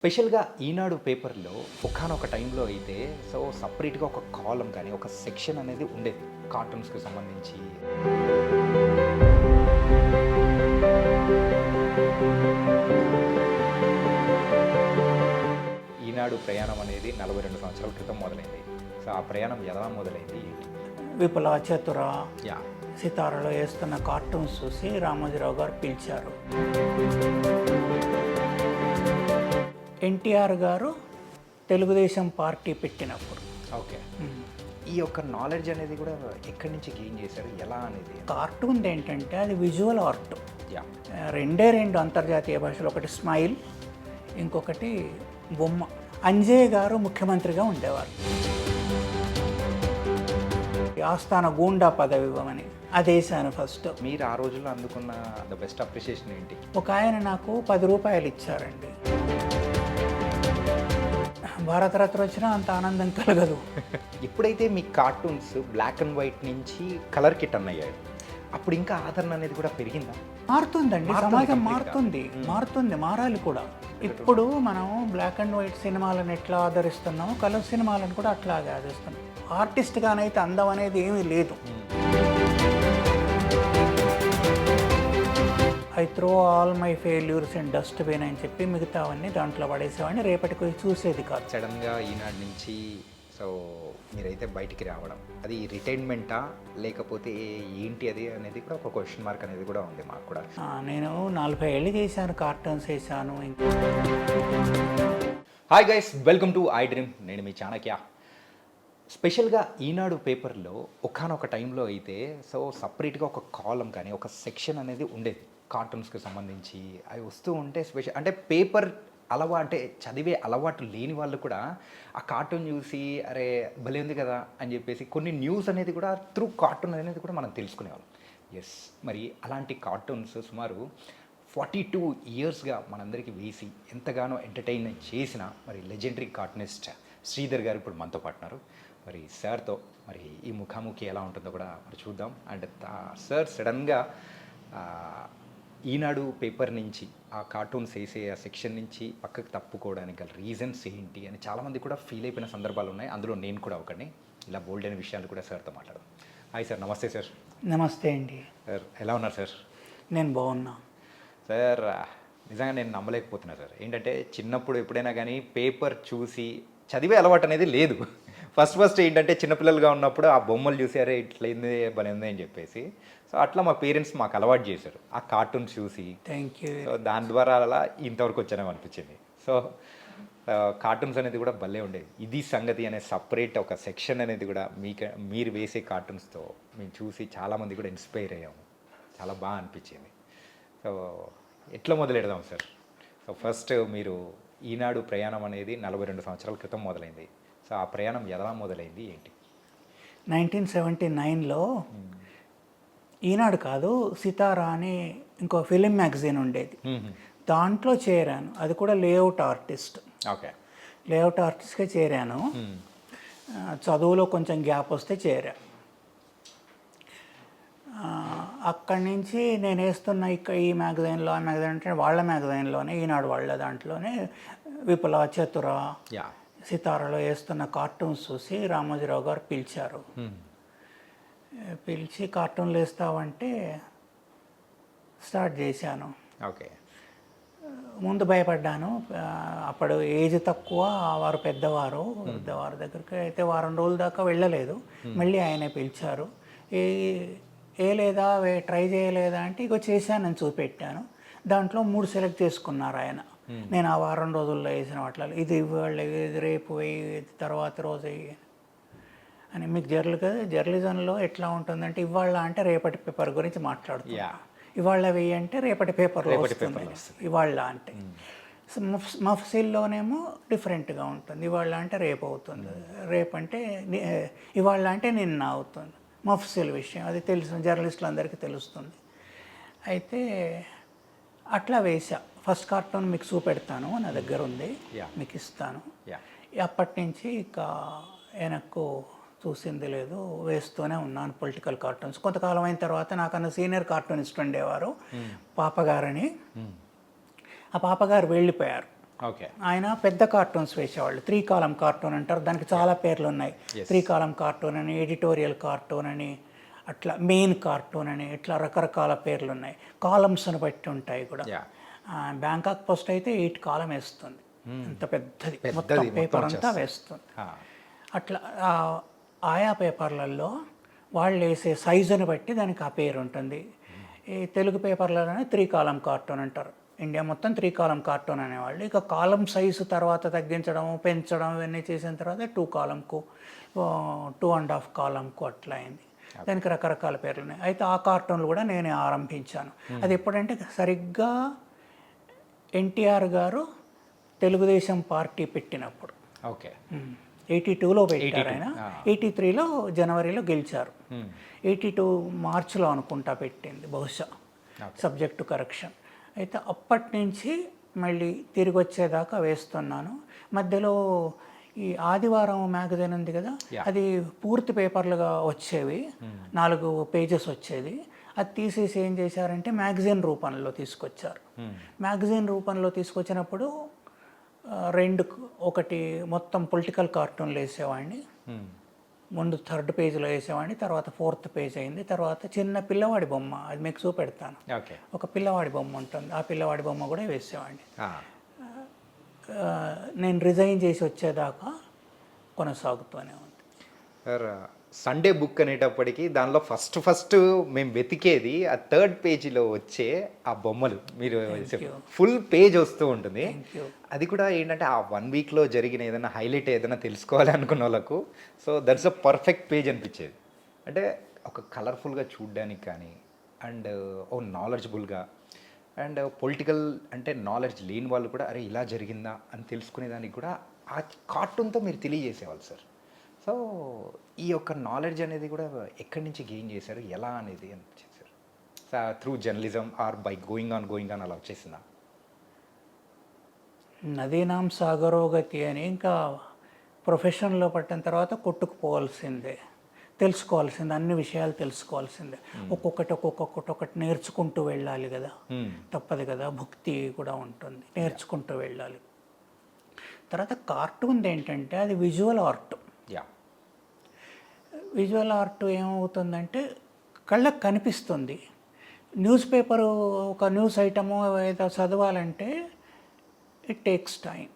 స్పెషల్‌గా ఈనాడు పేపర్‌లో ఒకానొక టైంలో అయితే సెపరేట్‌గా ఒక కాలమ్ గాని, ఒక సెక్షన్ అనేది ఉండేది. కార్టూన్స్‌కి సంబంధించి. ఈనాడు ప్రయాణం అనేది 42 సంవత్సరాల క్రితం మొదలైంది. ఆ ప్రయాణం ఎలా మొదలైంది? ఏంటి? విపుల, చతుర, యాహ్! సితారలో వేస్తున్న కార్టూన్స్ చూసి రామోజీరావు గారు పిలిచారు. ఎన్టీఆర్ గారు తెలుగుదేశం పార్టీ పెట్టినప్పుడు ఓకే. ఈ యొక్క నాలెడ్జ్ అనేది కూడా ఎక్కడి నుంచి గెయిన్ చేశారు? ఎలా అనేది? కార్టూన్ ఏంటంటే అది విజువల్ ఆర్ట్. యాహ్! రెండు అంతర్జాతీయ భాషలు, ఒకటి స్మైల్, ఇంకొకటి బొమ్మ. అంజయ్య గారు ముఖ్యమంత్రిగా ఉండేవారు. ఆస్థాన గూండా పదవి ఇవ్వమని అదేశాను ఫస్ట్. మీరు ఆ రోజుల్లో అందుకున్న ద బెస్ట్ అప్రిషియేషన్ ఏంటి? ఒక ఆయన నాకు 10 రూపాయలు ఇచ్చారండి. భారతరత్న వచ్చినా అంత ఆనందం కలగదు. ఎప్పుడైతే మీ కార్టూన్స్ బ్లాక్ అండ్ వైట్ నుంచి కలర్‌కి టర్న్ అయ్యాయి, అప్పుడు ఇంకా ఆదరణ అనేది కూడా పెరిగిందా? మారుతుందండి, మారుతుంది సమాజం completely గా. మారుతుంది, మారాలి కూడా. ఇప్పుడు మనం బ్లాక్ అండ్ వైట్ సినిమాలను ఎట్లా ఆదరిస్తున్నామో కలర్ సినిమాలను కూడా అట్లాగే ఆదరిస్తున్నాం. ఆర్టిస్ట్గానైతే అందం అనేది ఏమీ లేదు. I throw all my failures and dustbin అని చెప్పి మిగతావన్నీ దాంట్లో పడేసేవాడిని. రేపటికి చూసేది కాదు. సడన్‌గా ఈనాడు నుంచి మీరైతే బయటికి రావడం, అది రిటైర్మెంటా లేకపోతే ఏంటి అది అనేది కూడా ఒక క్వశ్చన్ మార్క్ అనేది కూడా ఉంది మాకు కూడా. నేను 40 ఏళ్ళు చేశాను, కార్టూన్స్ వేసాను. Hi guys, welcome to I dream. నేను మీ చాణక్య. స్పెషల్‌గా ఈనాడు పేపర్‌లో ఒకానొక టైంలో అయితే సెపరేట్‌గా ఒక కాలమ్ కానీ, ఒక సెక్షన్ అనేది ఉండేది. కార్టూన్స్‌కి సంబంధించి అవి వస్తూ ఉంటే అంటే పేపర్ అంటే చదివే అలవాటు లేని వాళ్ళు కూడా ఆ కార్టూన్ చూసి అరే భలే ఉంది కదా అని చెప్పేసి కొన్ని న్యూస్ అనేది కూడా త్రూ కార్టూన్ అనేది కూడా మనం తెలుసుకునేవాళ్ళం. ఎస్, మరి అలాంటి కార్టూన్స్ సుమారు 42 ఇయర్స్గా మనందరికీ వేసి ఎంతగానో ఎంటర్టైన్ చేసిన మరి లెజెండరీ కార్టూనిస్ట్ శ్రీధర్ గారు ఇప్పుడు మనతో పాటున్నారు. మరి సార్తో మరి ఈ ముఖాముఖి ఎలా ఉంటుందో కూడా మరి చూద్దాం. అండ్ సార్ సడన్గా ఈనాడు పేపర్ నుంచి ఆ కార్టూన్స్ వేసే ఆ సెక్షన్ నుంచి పక్కకు తప్పుకోవడానికి గల రీజన్స్ ఏంటి అని చాలామంది కూడా ఫీల్ అయిపోయిన సందర్భాలు ఉన్నాయి. అందులో నేను కూడా ఒకటి. ఇలా బోల్డ్ అయిన విషయాలు కూడా సార్తో మాట్లాడదాం. హాయ్ సార్, నమస్తే సార్. నమస్తే అండి. సార్ ఎలా ఉన్నారు సార్? నేను బాగున్నా సార్. నిజంగా నేను నమ్మలేకపోతున్నా సార్. ఏంటంటే చిన్నప్పుడు ఎప్పుడైనా కానీ పేపర్ చూసి చదివే అలవాటు అనేది లేదు. ఫస్ట్ ఏంటంటే చిన్నపిల్లలుగా ఉన్నప్పుడు ఆ బొమ్మలు చూసి అరే ఇట్లయింది బలింది అని చెప్పేసి అట్లా మా పేరెంట్స్ మాకు అలవాటు చేశారు ఆ కార్టూన్స్ చూసి. Thank you. దాని ద్వారా అలా ఇంతవరకు వచ్చానేమో అనిపించింది. కార్టూన్స్ అనేది కూడా భలే ఉండేది. ఇది సంగతి అనే సపరేట్ ఒక సెక్షన్ అనేది కూడా మీరు వేసే కార్టూన్స్తో మేము చూసి చాలామంది కూడా ఇన్స్పైర్ అయ్యాము. చాలా బాగా అనిపించింది. ఎట్లా మొదలెడదాం సార్? ఫస్ట్ మీరు ఈనాడు ప్రయాణం అనేది 42 సంవత్సరాల క్రితం మొదలైంది. ఆ ప్రయాణం ఎలా మొదలైంది ఏంటి? 1979లో ఈనాడు కాదు, సితారా అని ఇంకో ఫిలిం మ్యాగజైన్ ఉండేది. దాంట్లో చేరాను. అది కూడా లేఅవుట్ ఆర్టిస్ట్. ఓకే. లేఅవుట్ ఆర్టిస్ట్గా చేరాను. చదువులో కొంచెం గ్యాప్ వస్తే చేరా. అక్కడి నుంచి నేను వేస్తున్న ఈ మ్యాగజైన్లో, ఆ మ్యాగజైన్ అంటే వాళ్ళ మ్యాగజైన్లోనే, ఈనాడు వాళ్ళ దాంట్లోనే విపుల, చతుర, సితారలో వేస్తున్న కార్టూన్స్ చూసి రామోజీరావు గారు పిలిచారు. పిలిచి కార్టూన్లు వేస్తావంటే స్టార్ట్ చేశాను. ఓకే. ముందు భయపడ్డాను. అప్పుడు ఏజ్ తక్కువ, వారు పెద్దవారు దగ్గరికి అయితే వారం రోజుల దాకా వెళ్ళలేదు. మళ్ళీ ఆయనే పిలిచారు. లేదా ట్రై చేయలేదా అంటే ఇగో చేశానని చూపెట్టాను. దాంట్లో 3 సెలెక్ట్ చేసుకున్నారు ఆయన. నేను ఆ వారం రోజుల్లో వేసిన వాటిలో ఇది ఇవాళ, ఇది రేపు వేయి, ఇది తర్వాత రోజు వేయి అని. మీకు జర్నలిజంలో ఎట్లా ఉంటుందంటే ఇవాళ అంటే రేపటి పేపర్ గురించి మాట్లాడుతున్నా, ఇవాళ వేయి అంటే రేపటి పేపర్లో వస్తుంది. ఇవాళ అంటే మఫ్సిల్లోనేమో డిఫరెంట్గా ఉంటుంది. ఇవాళ అంటే రేపు అవుతుంది, రేపు అంటే ఇవాళ అంటే నిన్న అవుతుంది. మఫ్సిల్ విషయం అది తెలుసు, జర్నలిస్టులు అందరికీ తెలుస్తుంది. అయితే అట్లా వేసా. ఫస్ట్ కార్టూన్ మీకు చూపెడతాను, నా దగ్గర ఉంది, మీకు ఇస్తాను. అప్పటి నుంచి ఇక వెనక్కు చూసింది లేదు, వేస్తూనే ఉన్నాను పొలిటికల్ కార్టూన్స్. కొంతకాలం అయిన తర్వాత నాకన్నా సీనియర్ కార్టూనిస్ట్ ఉండేవారు, పాపగారని. ఆ పాపగారు వెళ్ళిపోయారు. ఓకే. ఆయన పెద్ద కార్టూన్స్ వేసేవాళ్ళు. 3 కాలం కార్టూన్ అంటారు, దానికి చాలా పేర్లు ఉన్నాయి. 3 కాలం కార్టూన్ అని, ఎడిటోరియల్ కార్టూన్ అని, అట్లా మెయిన్ కార్టూన్ అని, ఇట్లా రకరకాల పేర్లు ఉన్నాయి. కాలమ్స్ని బట్టి ఉంటాయి కూడా. యా. బ్యాంకాక్ పోస్ట్ అయితే 8 కాలం వేస్తుంది, అంత పెద్దది మొత్తం పేపర్ అంతా వేస్తుంది. అట్లా ఆయా పేపర్లలో వాళ్ళు వేసే సైజుని బట్టి దానికి ఆ పేరు ఉంటుంది. ఈ తెలుగు పేపర్లలోనే 3 కాలం కార్టూన్ అంటారు. ఇండియా మొత్తం 3 కాలం కార్టూన్ అనేవాళ్ళు. ఇక కాలం సైజు తర్వాత తగ్గించడం, పెంచడం ఇవన్నీ చేసిన తర్వాత 2 కాలంకు, 2.5 కాలంకు అట్లా అయింది. దానికి రకరకాల పేర్లు ఉన్నాయి. అయితే ఆ కార్టూన్లు కూడా నేనే ఆరంభించాను. అది ఎప్పుడంటే సరిగ్గా ఎన్టీఆర్ గారు తెలుగుదేశం పార్టీ పెట్టినప్పుడు. ఓకే. 82లో పెట్టారు ఆయన. 83లో జనవరిలో గెలిచారు. 82 మార్చిలో అనుకుంటా పెట్టింది బహుశా, సబ్జెక్టు కరెక్షన్. అయితే అప్పటి నుంచి మళ్ళీ తిరిగి వచ్చేదాకా వేస్తున్నాను. మధ్యలో ఈ ఆదివారం మ్యాగజైన్ ఉంది కదా, అది పూర్తి పేపర్లుగా వచ్చేవి, 4 పేజెస్ వచ్చేది. అది తీసేసి ఏం చేశారంటే మ్యాగజైన్ రూపంలో తీసుకొచ్చారు. మ్యాగజైన్ రూపంలో తీసుకొచ్చినప్పుడు ఒకటి మొత్తం పొలిటికల్ కార్టూన్లు వేసేవాడిని. ముందు 3rd పేజీలో వేసేవాడిని, తర్వాత 4th పేజ్ అయింది. తర్వాత చిన్న పిల్లవాడి బొమ్మ, అది మీకు చూపెడతాను. ఒక పిల్లవాడి బొమ్మ ఉంటుంది, ఆ పిల్లవాడి బొమ్మ కూడా వేసేవాడిని. నేను రిజైన్ చేసి వచ్చేదాకా కొనసాగుతూనే ఉంది. సార్, సండే బుక్ అనేటప్పటికి దానిలో ఫస్ట్ మేము వెతికేది ఆ 3rd పేజీలో వచ్చే ఆ బొమ్మలు. మీరు ఫుల్ పేజ్ వస్తూ ఉంటుంది. అది కూడా ఏంటంటే ఆ 1 వీక్లో జరిగిన ఏదైనా హైలైట్ ఏదైనా తెలుసుకోవాలి అనుకున్న వాళ్ళకు, so that's a perfect page అనిపించేది. అంటే ఒక కలర్ఫుల్గా చూడడానికి కానీ, అండ్ ఓ నాలెడ్జబుల్గా, అండ్ పొలిటికల్ అంటే నాలెడ్జ్ లేని వాళ్ళు కూడా అరే ఇలా జరిగిందా అని తెలుసుకునేదానికి కూడా ఆ కార్టూన్తో మీరు తెలియజేసేవాళ్ళు సార్. సో ఈ యొక్క నాలెడ్జ్ అనేది కూడా ఎక్కడి నుంచి గెయిన్ చేశారు, ఎలా అనేది అనిపించింది sir? Through journalism are by going on అలా వచ్చేసిందా? నదీనాం సాగరోగతి అని ఇంకా ప్రొఫెషన్లో పట్టిన తర్వాత కొట్టుకుపోవాల్సిందే, తెలుసుకోవాల్సిందే, అన్ని విషయాలు తెలుసుకోవాల్సిందే. ఒక్కొక్కటి నేర్చుకుంటూ వెళ్ళాలి కదా, తప్పదు కదా, భక్తి కూడా ఉంటుంది, నేర్చుకుంటూ వెళ్ళాలి. తర్వాత కార్టూన్ ఏంటంటే అది విజువల్ ఆర్ట్. విజువల్ ఆర్ట్ ఏమవుతుందంటే కళ్ళకు కనిపిస్తుంది. న్యూస్ పేపరు ఒక న్యూస్ ఐటము ఏదో చదవాలంటే ఇట్ టేక్స్ టైం,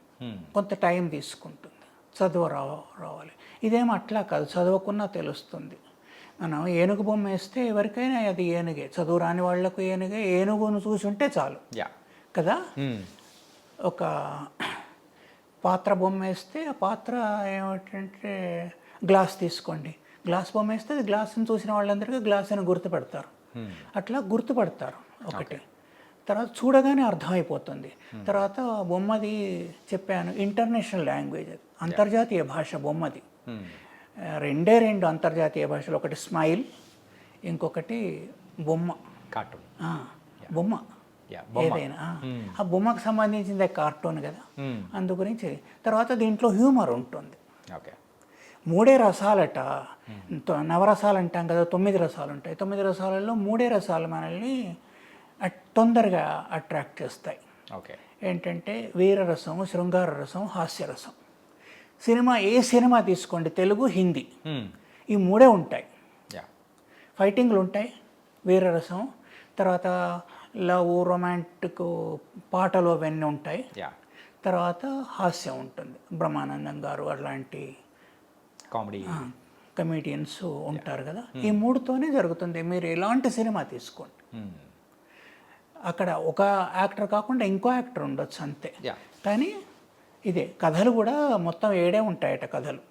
కొంత టైం తీసుకుంటుంది, రావాలి. ఇదేమో అట్లా కాదు, చదవకున్నా తెలుస్తుంది. మనం ఏనుగు బొమ్మ వేస్తే ఎవరికైనా అది ఏనుగే, చదువు రాని వాళ్లకు ఏనుగే, ఏనుగును చూసుంటే చాలు కదా. ఒక పాత్ర బొమ్మ వేస్తే ఆ పాత్ర ఏమిటంటే గ్లాస్ తీసుకోండి, గ్లాస్ బొమ్మ వేస్తే అది గ్లాస్ని చూసిన వాళ్ళందరికీ గ్లాస్ అని గుర్తుపెడతారు. అట్లా గుర్తుపడతారు ఒకటి. తర్వాత చూడగానే అర్థమైపోతుంది. తర్వాత బొమ్మది చెప్పాను, ఇంటర్నేషనల్ లాంగ్వేజ్, అది అంతర్జాతీయ భాష బొమ్మది. 2 అంతర్జాతీయ భాషలు, ఒకటి స్మైల్, ఇంకొకటి బొమ్మ కార్టూన్. బొమ్మ ఏదైనా ఆ బొమ్మకు సంబంధించిందే కార్టూన్ కదా, అందు గురించి. తర్వాత దీంట్లో హ్యూమర్ ఉంటుంది. 3 రసాలట, నవరసాలు అంటాం కదా, 9 రసాలు ఉంటాయి. 9 రసాలలో 3 రసాలు మనల్ని తొందరగా అట్రాక్ట్ చేస్తాయి. ఏంటంటే వీరరసం, శృంగార రసం, హాస్యరసం. ఏ సినిమా తీసుకోండి, తెలుగు, హిందీ, ఈ 3 ఉంటాయి. ఫైటింగ్లు ఉంటాయి, వీరరసం. తర్వాత లవ్, రొమాంటిక్ పాటలు అవన్నీ ఉంటాయి. తర్వాత హాస్యం ఉంటుంది, బ్రహ్మానందం గారు అలాంటి కమెడియన్స్ ఉంటారు కదా. ఈ 3తోనే జరుగుతుంది. మీరు ఎలాంటి సినిమా తీసుకోండి, అక్కడ ఒక యాక్టర్ కాకుండా ఇంకో యాక్టర్ ఉండొచ్చు అంతే. కానీ ఇదే కథలు కూడా మొత్తం 7 ఉంటాయట కథలు.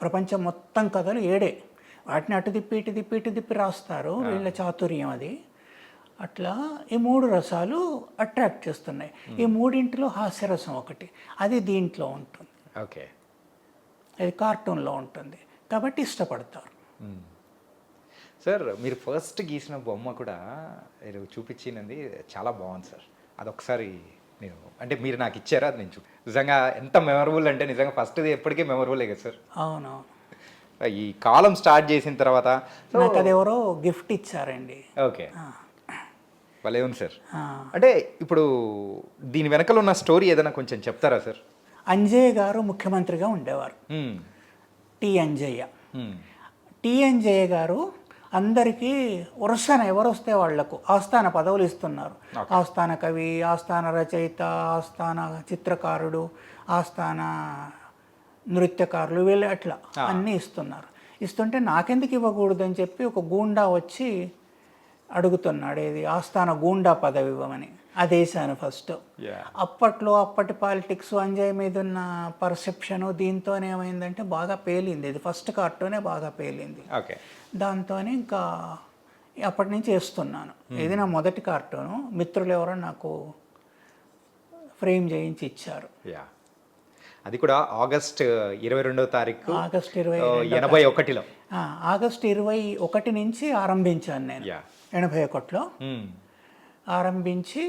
ప్రపంచం మొత్తం కథలు 7. వాటిని అటు తిప్పి ఇటు తిప్పి రాస్తారు, వీళ్ళ చాతుర్యం అది. అట్లా ఈ 3 రసాలు అట్రాక్ట్ చేస్తున్నాయి. ఈ 3 హాస్యరసం ఒకటి, అది దీంట్లో ఉంటుంది, అది కార్టూన్లో ఉంటుంది, కాబట్టి ఇష్టపడతారు. సార్, మీరు ఫస్ట్ గీసిన బొమ్మ కూడా మీరు చూపించినది చాలా బాగుంది సార్. అదొకసారి నేను అంటే మీరు నాకు ఇచ్చారా, అది నేను నిజంగా ఎంత మెమరబుల్ అంటే నిజంగా ఫస్ట్ది ఎప్పటికీ మెమరబులే కదా సార్. అవునవును. ఈ కాలం స్టార్ట్ చేసిన తర్వాత నాకు అది ఎవరో గిఫ్ట్ ఇచ్చారండి. భలే ఉంది సార్. అంటే ఇప్పుడు దీని వెనకాల ఉన్న స్టోరీ ఏదైనా కొంచెం చెప్తారా సార్? అంజయ్య గారు ముఖ్యమంత్రిగా ఉండేవారు, మ్మ్. టి అంజయ్య. మ్మ్. టి అంజయ్య గారు అందరికీ వరుసన ఎవరు వస్తే వాళ్లకు ఆస్థాన పదవులు ఇస్తున్నారు. ఆస్థాన కవి, ఆస్థాన రచయిత, ఆస్థాన చిత్రకారుడు, ఆస్థాన నృత్యకారులు, వీళ్ళు అట్లా అన్నీ ఇస్తున్నారు. ఇస్తుంటే నాకెందుకు ఇవ్వకూడదు అని చెప్పి ఒక గూండా వచ్చి అడుగుతున్నాడు, ఏది ఆస్థాన గూండా పదవి ఇవ్వమని. అదేశాను ఫస్ట్. అప్పట్లో అప్పటి పాలిటిక్స్, అంజయ్ మీద ఉన్న పర్సెప్షను దీంతోనే ఏమైందంటే బాగా పేలింది. ఇది ఫస్ట్ కార్టూనే బాగా పేలింది. ఓకే. దాంతోనే ఇంకా అప్పటి నుంచి వేస్తున్నాను. ఇది నా మొదటి కార్టూను. మిత్రులు ఎవరో నాకు ఫ్రేమ్ చేయించి ఇచ్చారు. అది కూడా ఆగస్ట్ 22వ తారీఖు, ఆగస్ట్ 81లో. ఆగస్ట్ 21 నుంచి ఆరంభించాను నేను. 81లో ఆరంభించి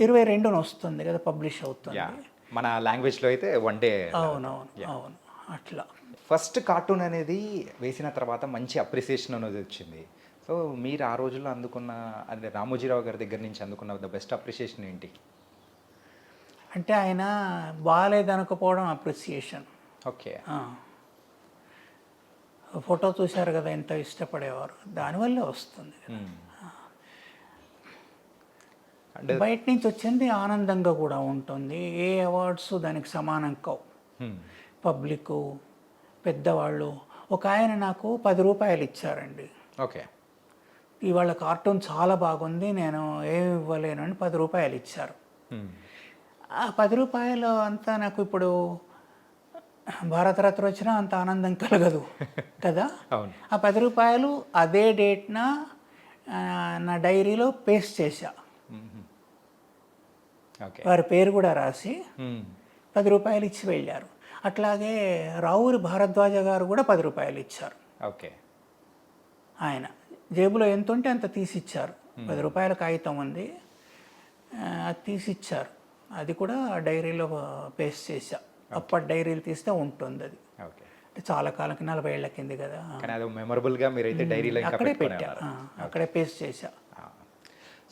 22న వస్తుంది కదా, పబ్లిష్ అవుతుంది. మన లాంగ్వేజ్లో అయితే 1 డే. అవును అట్లా. ఫస్ట్ కార్టూన్ అనేది వేసిన తర్వాత మంచి అప్రిసియేషన్ అనేది వచ్చింది. సో మీరు ఆ రోజుల్లో అందుకున్న, అదే రామోజీరావు గారి దగ్గర నుంచి అందుకున్న ద బెస్ట్ అప్రిసియేషన్ ఏంటి? అంటే ఆయన బాగాలేదనుకోవడం అప్రిసియేషన్. ఓకే. ఫోటో చూశారు కదా ఎంత ఇష్టపడేవారు, దానివల్లే వస్తుంది. బయట నుంచి వచ్చింది ఆనందంగా కూడా ఉంటుంది. ఏ అవార్డ్స్ దానికి సమానం కావు. పబ్లిక్, పెద్దవాళ్ళు. ఒక ఆయన నాకు 10 రూపాయలు ఇచ్చారండి. ఓకే. ఇవాళ కార్టూన్ చాలా బాగుంది, నేను ఏమి ఇవ్వలేను అని 10 రూపాయలు ఇచ్చారు. ఆ 10 రూపాయలు అంతా నాకు ఇప్పుడు భారతరత్న వచ్చినా అంత ఆనందం కలగదు కదా. ఆ 10 రూపాయలు అదే డేట్న నా డైరీలో పేస్ట్ చేశా. వారి పేరు కూడా రాసి 10 రూపాయలు ఇచ్చి వెళ్ళారు. అట్లాగే రావురి భారద్వాజ గారు కూడా 10 రూపాయలు ఇచ్చారు. ఓకే. ఆయన జేబులో ఎంత ఉంటే అంత తీసిచ్చారు. 10 రూపాయల కాగితం ఉంది, అది తీసిచ్చారు. అది కూడా డైరీలో పేస్ట్ చేశా. అప్పటి డైరీలు తీస్తే ఉంటుంది అది. అంటే చాలా కాలం, 40 ఏళ్ల కింది కదా. మెమరబుల్గా మీరైతే డైరీలో అక్కడే పెట్టా, అక్కడే పేస్ట్ చేశా.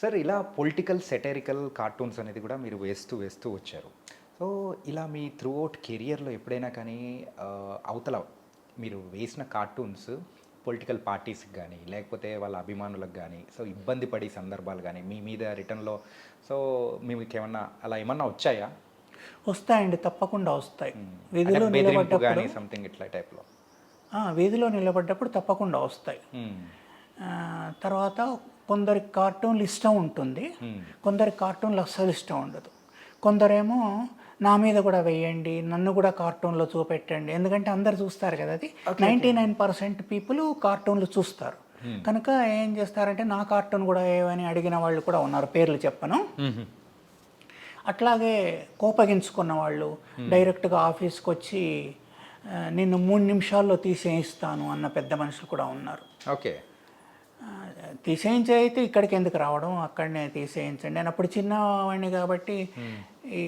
సార్, ఇలా పొలిటికల్ సెటరికల్ కార్టూన్స్ అనేది కూడా మీరు వేస్తూ వచ్చారు. సో ఇలా మీ త్రూఅవుట్ కెరియర్లో ఎప్పుడైనా కానీ అవతల మీరు వేసిన కార్టూన్స్ పొలిటికల్ పార్టీస్కి కానీ లేకపోతే వాళ్ళ అభిమానులకు కానీ సో ఇబ్బంది పడే సందర్భాలు కానీ మీ మీద రిటర్న్లో సో మీకు ఏమన్నా అలా ఏమన్నా వచ్చాయా? వస్తాయండి, తప్పకుండా వస్తాయి. వీధిలో నిలబడ్డప్పుడు సంథింగ్ ఇట్లా టైప్లో వీధిలో నిలబడ్డప్పుడు తప్పకుండా వస్తాయి. తర్వాత కొందరికి కార్టూన్లు ఇష్టం ఉంటుంది, కొందరికి కార్టూన్లు అస్సలు ఇష్టం ఉండదు. కొందరేమో నా మీద కూడా వేయండి, నన్ను కూడా కార్టూన్లో చూపెట్టండి, ఎందుకంటే అందరు చూస్తారు కదా. అది 99% పీపుల్ కార్టూన్లు చూస్తారు కనుక ఏం చేస్తారంటే నా కార్టూన్ కూడా ఏమని అడిగిన వాళ్ళు కూడా ఉన్నారు, పేర్లు చెప్పను. అట్లాగే కోపగించుకున్న వాళ్ళు డైరెక్ట్గా ఆఫీస్కి వచ్చి నిన్ను 3 నిమిషాల్లో తీసేయిస్తాను అన్న పెద్ద మనుషులు కూడా ఉన్నారు. ఓకే. తీసేయించి అయితే ఇక్కడికి ఎందుకు రావడం, అక్కడనే తీసేయించండి. నేను అప్పుడు చిన్నవాడిని కాబట్టి ఈ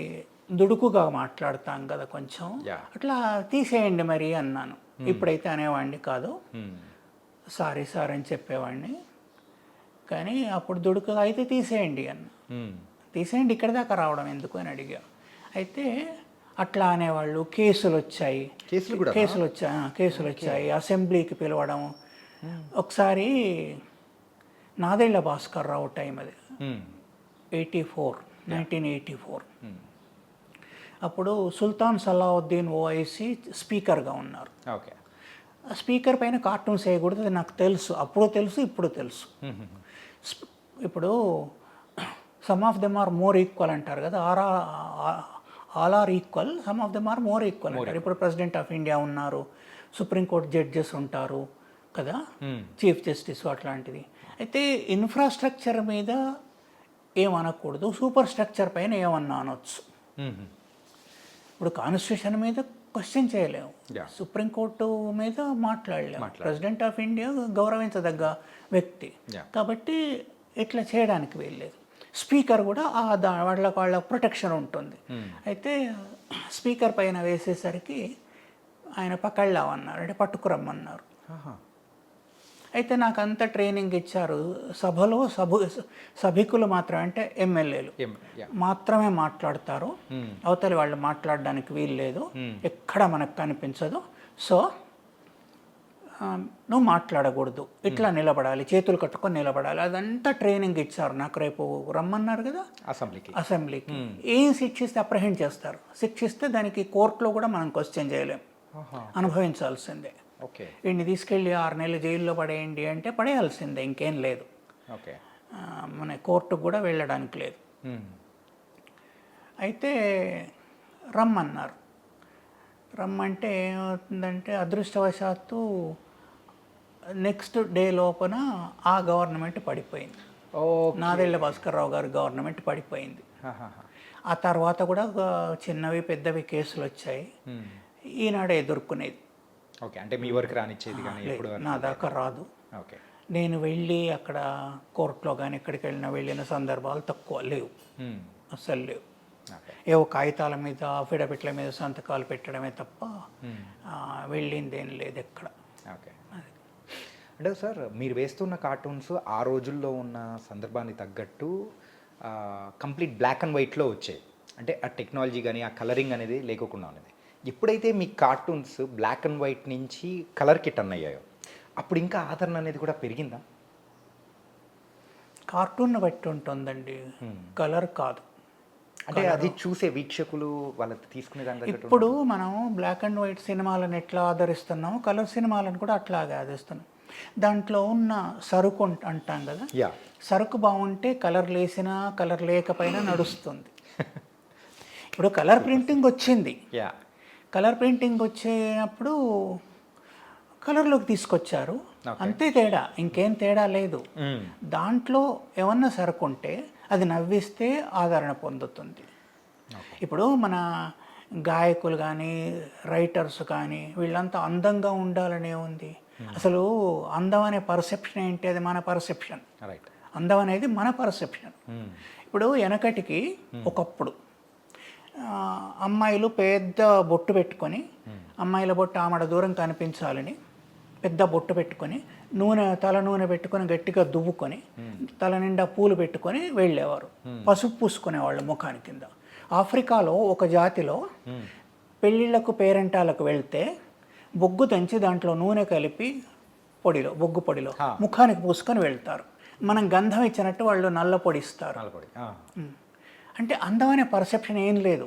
దుడుకుగా మాట్లాడతాం కదా కొంచెం, అట్లా తీసేయండి మరి అన్నాను. ఇప్పుడైతే అనేవాడిని కాదు, సారీ సార్ అని చెప్పేవాడిని. కానీ అప్పుడు దుడుకుగా అయితే తీసేయండి అన్న. తీసేయండి, ఇక్కడి దాకా రావడం ఎందుకు అని అడిగా. అయితే అట్లా అనేవాళ్ళు. కేసులు వచ్చాయి, కేసులు వచ్చాయి, అసెంబ్లీకి పిలవడం. ఒకసారి నాదెళ్ల భాస్కర్ రావు టైం అది 1984. అప్పుడు సుల్తాన్ సలావుద్దీన్ ఓవైసీ స్పీకర్గా ఉన్నారు. ఓకే. స్పీకర్ పైన కార్టూన్స్ వేయకూడదు, అది నాకు తెలుసు, అప్పుడు తెలుసు, ఇప్పుడు తెలుసు. ఇప్పుడు some of them are more equal అంటారు కదా, all are equal, some of them are more equal అంటారు. ఇప్పుడు ప్రెసిడెంట్ ఆఫ్ ఇండియా ఉన్నారు, సుప్రీంకోర్టు జడ్జెస్ ఉంటారు కదా, చీఫ్ జస్టిస్ అట్లాంటిది. అయితే ఇన్ఫ్రాస్ట్రక్చర్ మీద ఏమనకూడదు, సూపర్ స్ట్రక్చర్ పైన ఏమన్నా అనొచ్చు. ఇప్పుడు కాన్స్టిట్యూషన్ మీద క్వశ్చన్ చేయలేము, సుప్రీంకోర్టు మీద మాట్లాడలేము. ప్రెసిడెంట్ ఆఫ్ ఇండియా గౌరవించదగ్గ వ్యక్తి కాబట్టి ఇట్లా చేయడానికి వీల్లేదు. స్పీకర్ కూడా వాళ్ళ ప్రొటెక్షన్ ఉంటుంది. అయితే స్పీకర్ పైన వేసేసరికి ఆయన పకళ్ళామన్నారు, అంటే పట్టుకురమ్మన్నారు. అయితే నాకు అంత ట్రైనింగ్ ఇచ్చారు. సభలో సభికులు మాత్రమే, అంటే ఎమ్మెల్యేలు మాత్రమే మాట్లాడతారు. అవతలి వాళ్ళు మాట్లాడడానికి వీలు లేదు, ఎక్కడ మనకు కనిపించదు. సో నువ్వు మాట్లాడకూడదు, ఇట్లా నిలబడాలి, చేతులు కట్టుకొని నిలబడాలి. అదంతా ట్రైనింగ్ ఇచ్చారు నాకు. రేపు రమ్మన్నారు కదా అసెంబ్లీకి. ఏం శిక్షిస్తే అప్రహెండ్ చేస్తారు. శిక్షిస్తే దానికి కోర్టులో కూడా మనం క్వశ్చన్ చేయలేం, అనుభవించాల్సిందే. వీడిని తీసుకెళ్ళి 6 నెలలు జైల్లో పడేయండి అంటే పడేయాల్సిందే, ఇంకేం లేదు. మన కోర్టుకు కూడా వెళ్ళడానికి లేదు. అయితే రమ్మన్నారు. రమ్మంటే ఏమవుతుందంటే అదృష్టవశాత్తు నెక్స్ట్ డే లోపల ఆ గవర్నమెంట్ పడిపోయింది. నాదెళ్ల భాస్కర్రావు గారి గవర్నమెంట్ పడిపోయింది. ఆ తర్వాత కూడా చిన్నవి పెద్దవి కేసులు వచ్చాయి. ఈనాడు ఎదుర్కొనేది. అంటే మీ వరకు రానిచ్చేది కానీ నా దాకా రాదు. నేను వెళ్ళి అక్కడ కోర్టులో కానీ ఎక్కడికి వెళ్ళిన సందర్భాలు తక్కువ లేవు, అస్సలు లేవు. ఏవో కాగితాల మీద అఫిడవిట్ల మీద సంతకాలు పెట్టడమే తప్ప వెళ్ళిందేం లేదు ఎక్కడ. అంటే సార్ మీరు వేస్తున్న కార్టూన్స్ ఆ రోజుల్లో ఉన్న సందర్భాన్ని తగ్గట్టు కంప్లీట్ బ్లాక్ అండ్ వైట్లో వచ్చాయి. అంటే ఆ టెక్నాలజీ కానీ ఆ కలరింగ్ అనేది లేకుండా ఉన్నది. ఎప్పుడైతే మీ కార్టూన్స్ బ్లాక్ అండ్ వైట్ నుంచి కలర్కి టర్న్ అయ్యాయో అప్పుడు ఇంకా ఆదరణ అనేది కూడా పెరిగిందా? కార్టూన్ బట్టి ఉంటుందండి, కలర్ కాదు. అంటే అది చూసే వీక్షకులు వాళ్ళకి తీసుకునే దాని. ఇప్పుడు మనం బ్లాక్ అండ్ వైట్ సినిమాలను ఎట్లా ఆదరిస్తున్నామో కలర్ సినిమాలను కూడా అట్లాగే ఆదరిస్తున్నాం. దాంట్లో ఉన్న సరుకు అంటాం కదా, సరుకు బాగుంటే కలర్ లేసినా కలర్ లేకపోయినా నడుస్తుంది. ఇప్పుడు కలర్ ప్రింటింగ్ వచ్చింది, కలర్ ప్రింటింగ్ వచ్చినప్పుడు కలర్లోకి తీసుకొచ్చారు, అంతే తేడా, ఇంకేం తేడా లేదు. దాంట్లో ఏమన్నా సరుకు ఉంటే అది నవ్విస్తే ఆదరణ పొందుతుంది. ఇప్పుడు మన గాయకులు కానీ రైటర్స్ కానీ వీళ్ళంతా అందంగా ఉండాలనే ఉంది. అసలు అందం అనే పర్సెప్షన్ ఏంటి? అది మన పర్సెప్షన్. అందం అనేది మన పర్సెప్షన్. ఇప్పుడు వెనకటికి ఒకప్పుడు అమ్మాయిలు పెద్ద బొట్టు పెట్టుకొని, అమ్మాయిల బొట్టు ఆమడ దూరం కనిపించాలని పెద్ద బొట్టు పెట్టుకొని, తల నూనె పెట్టుకొని గట్టిగా దువ్వుకొని, తల నిండా పూలు పెట్టుకొని వెళ్ళేవారు. పసుపు పూసుకునేవాళ్ళు ముఖాని కింద. ఆఫ్రికాలో ఒక జాతిలో పెళ్ళిళ్ళకు పేరెంటాలకు వెళ్తే బొగ్గు దంచి దాంట్లో నూనె కలిపి బొగ్గు పొడిలో ముఖానికి పూసుకొని వెళ్తారు. మనం గంధం ఇచ్చినట్టు వాళ్ళు నల్ల పొడి ఇస్తారు. అంటే అందం అనే పర్సెప్షన్ ఏం లేదు,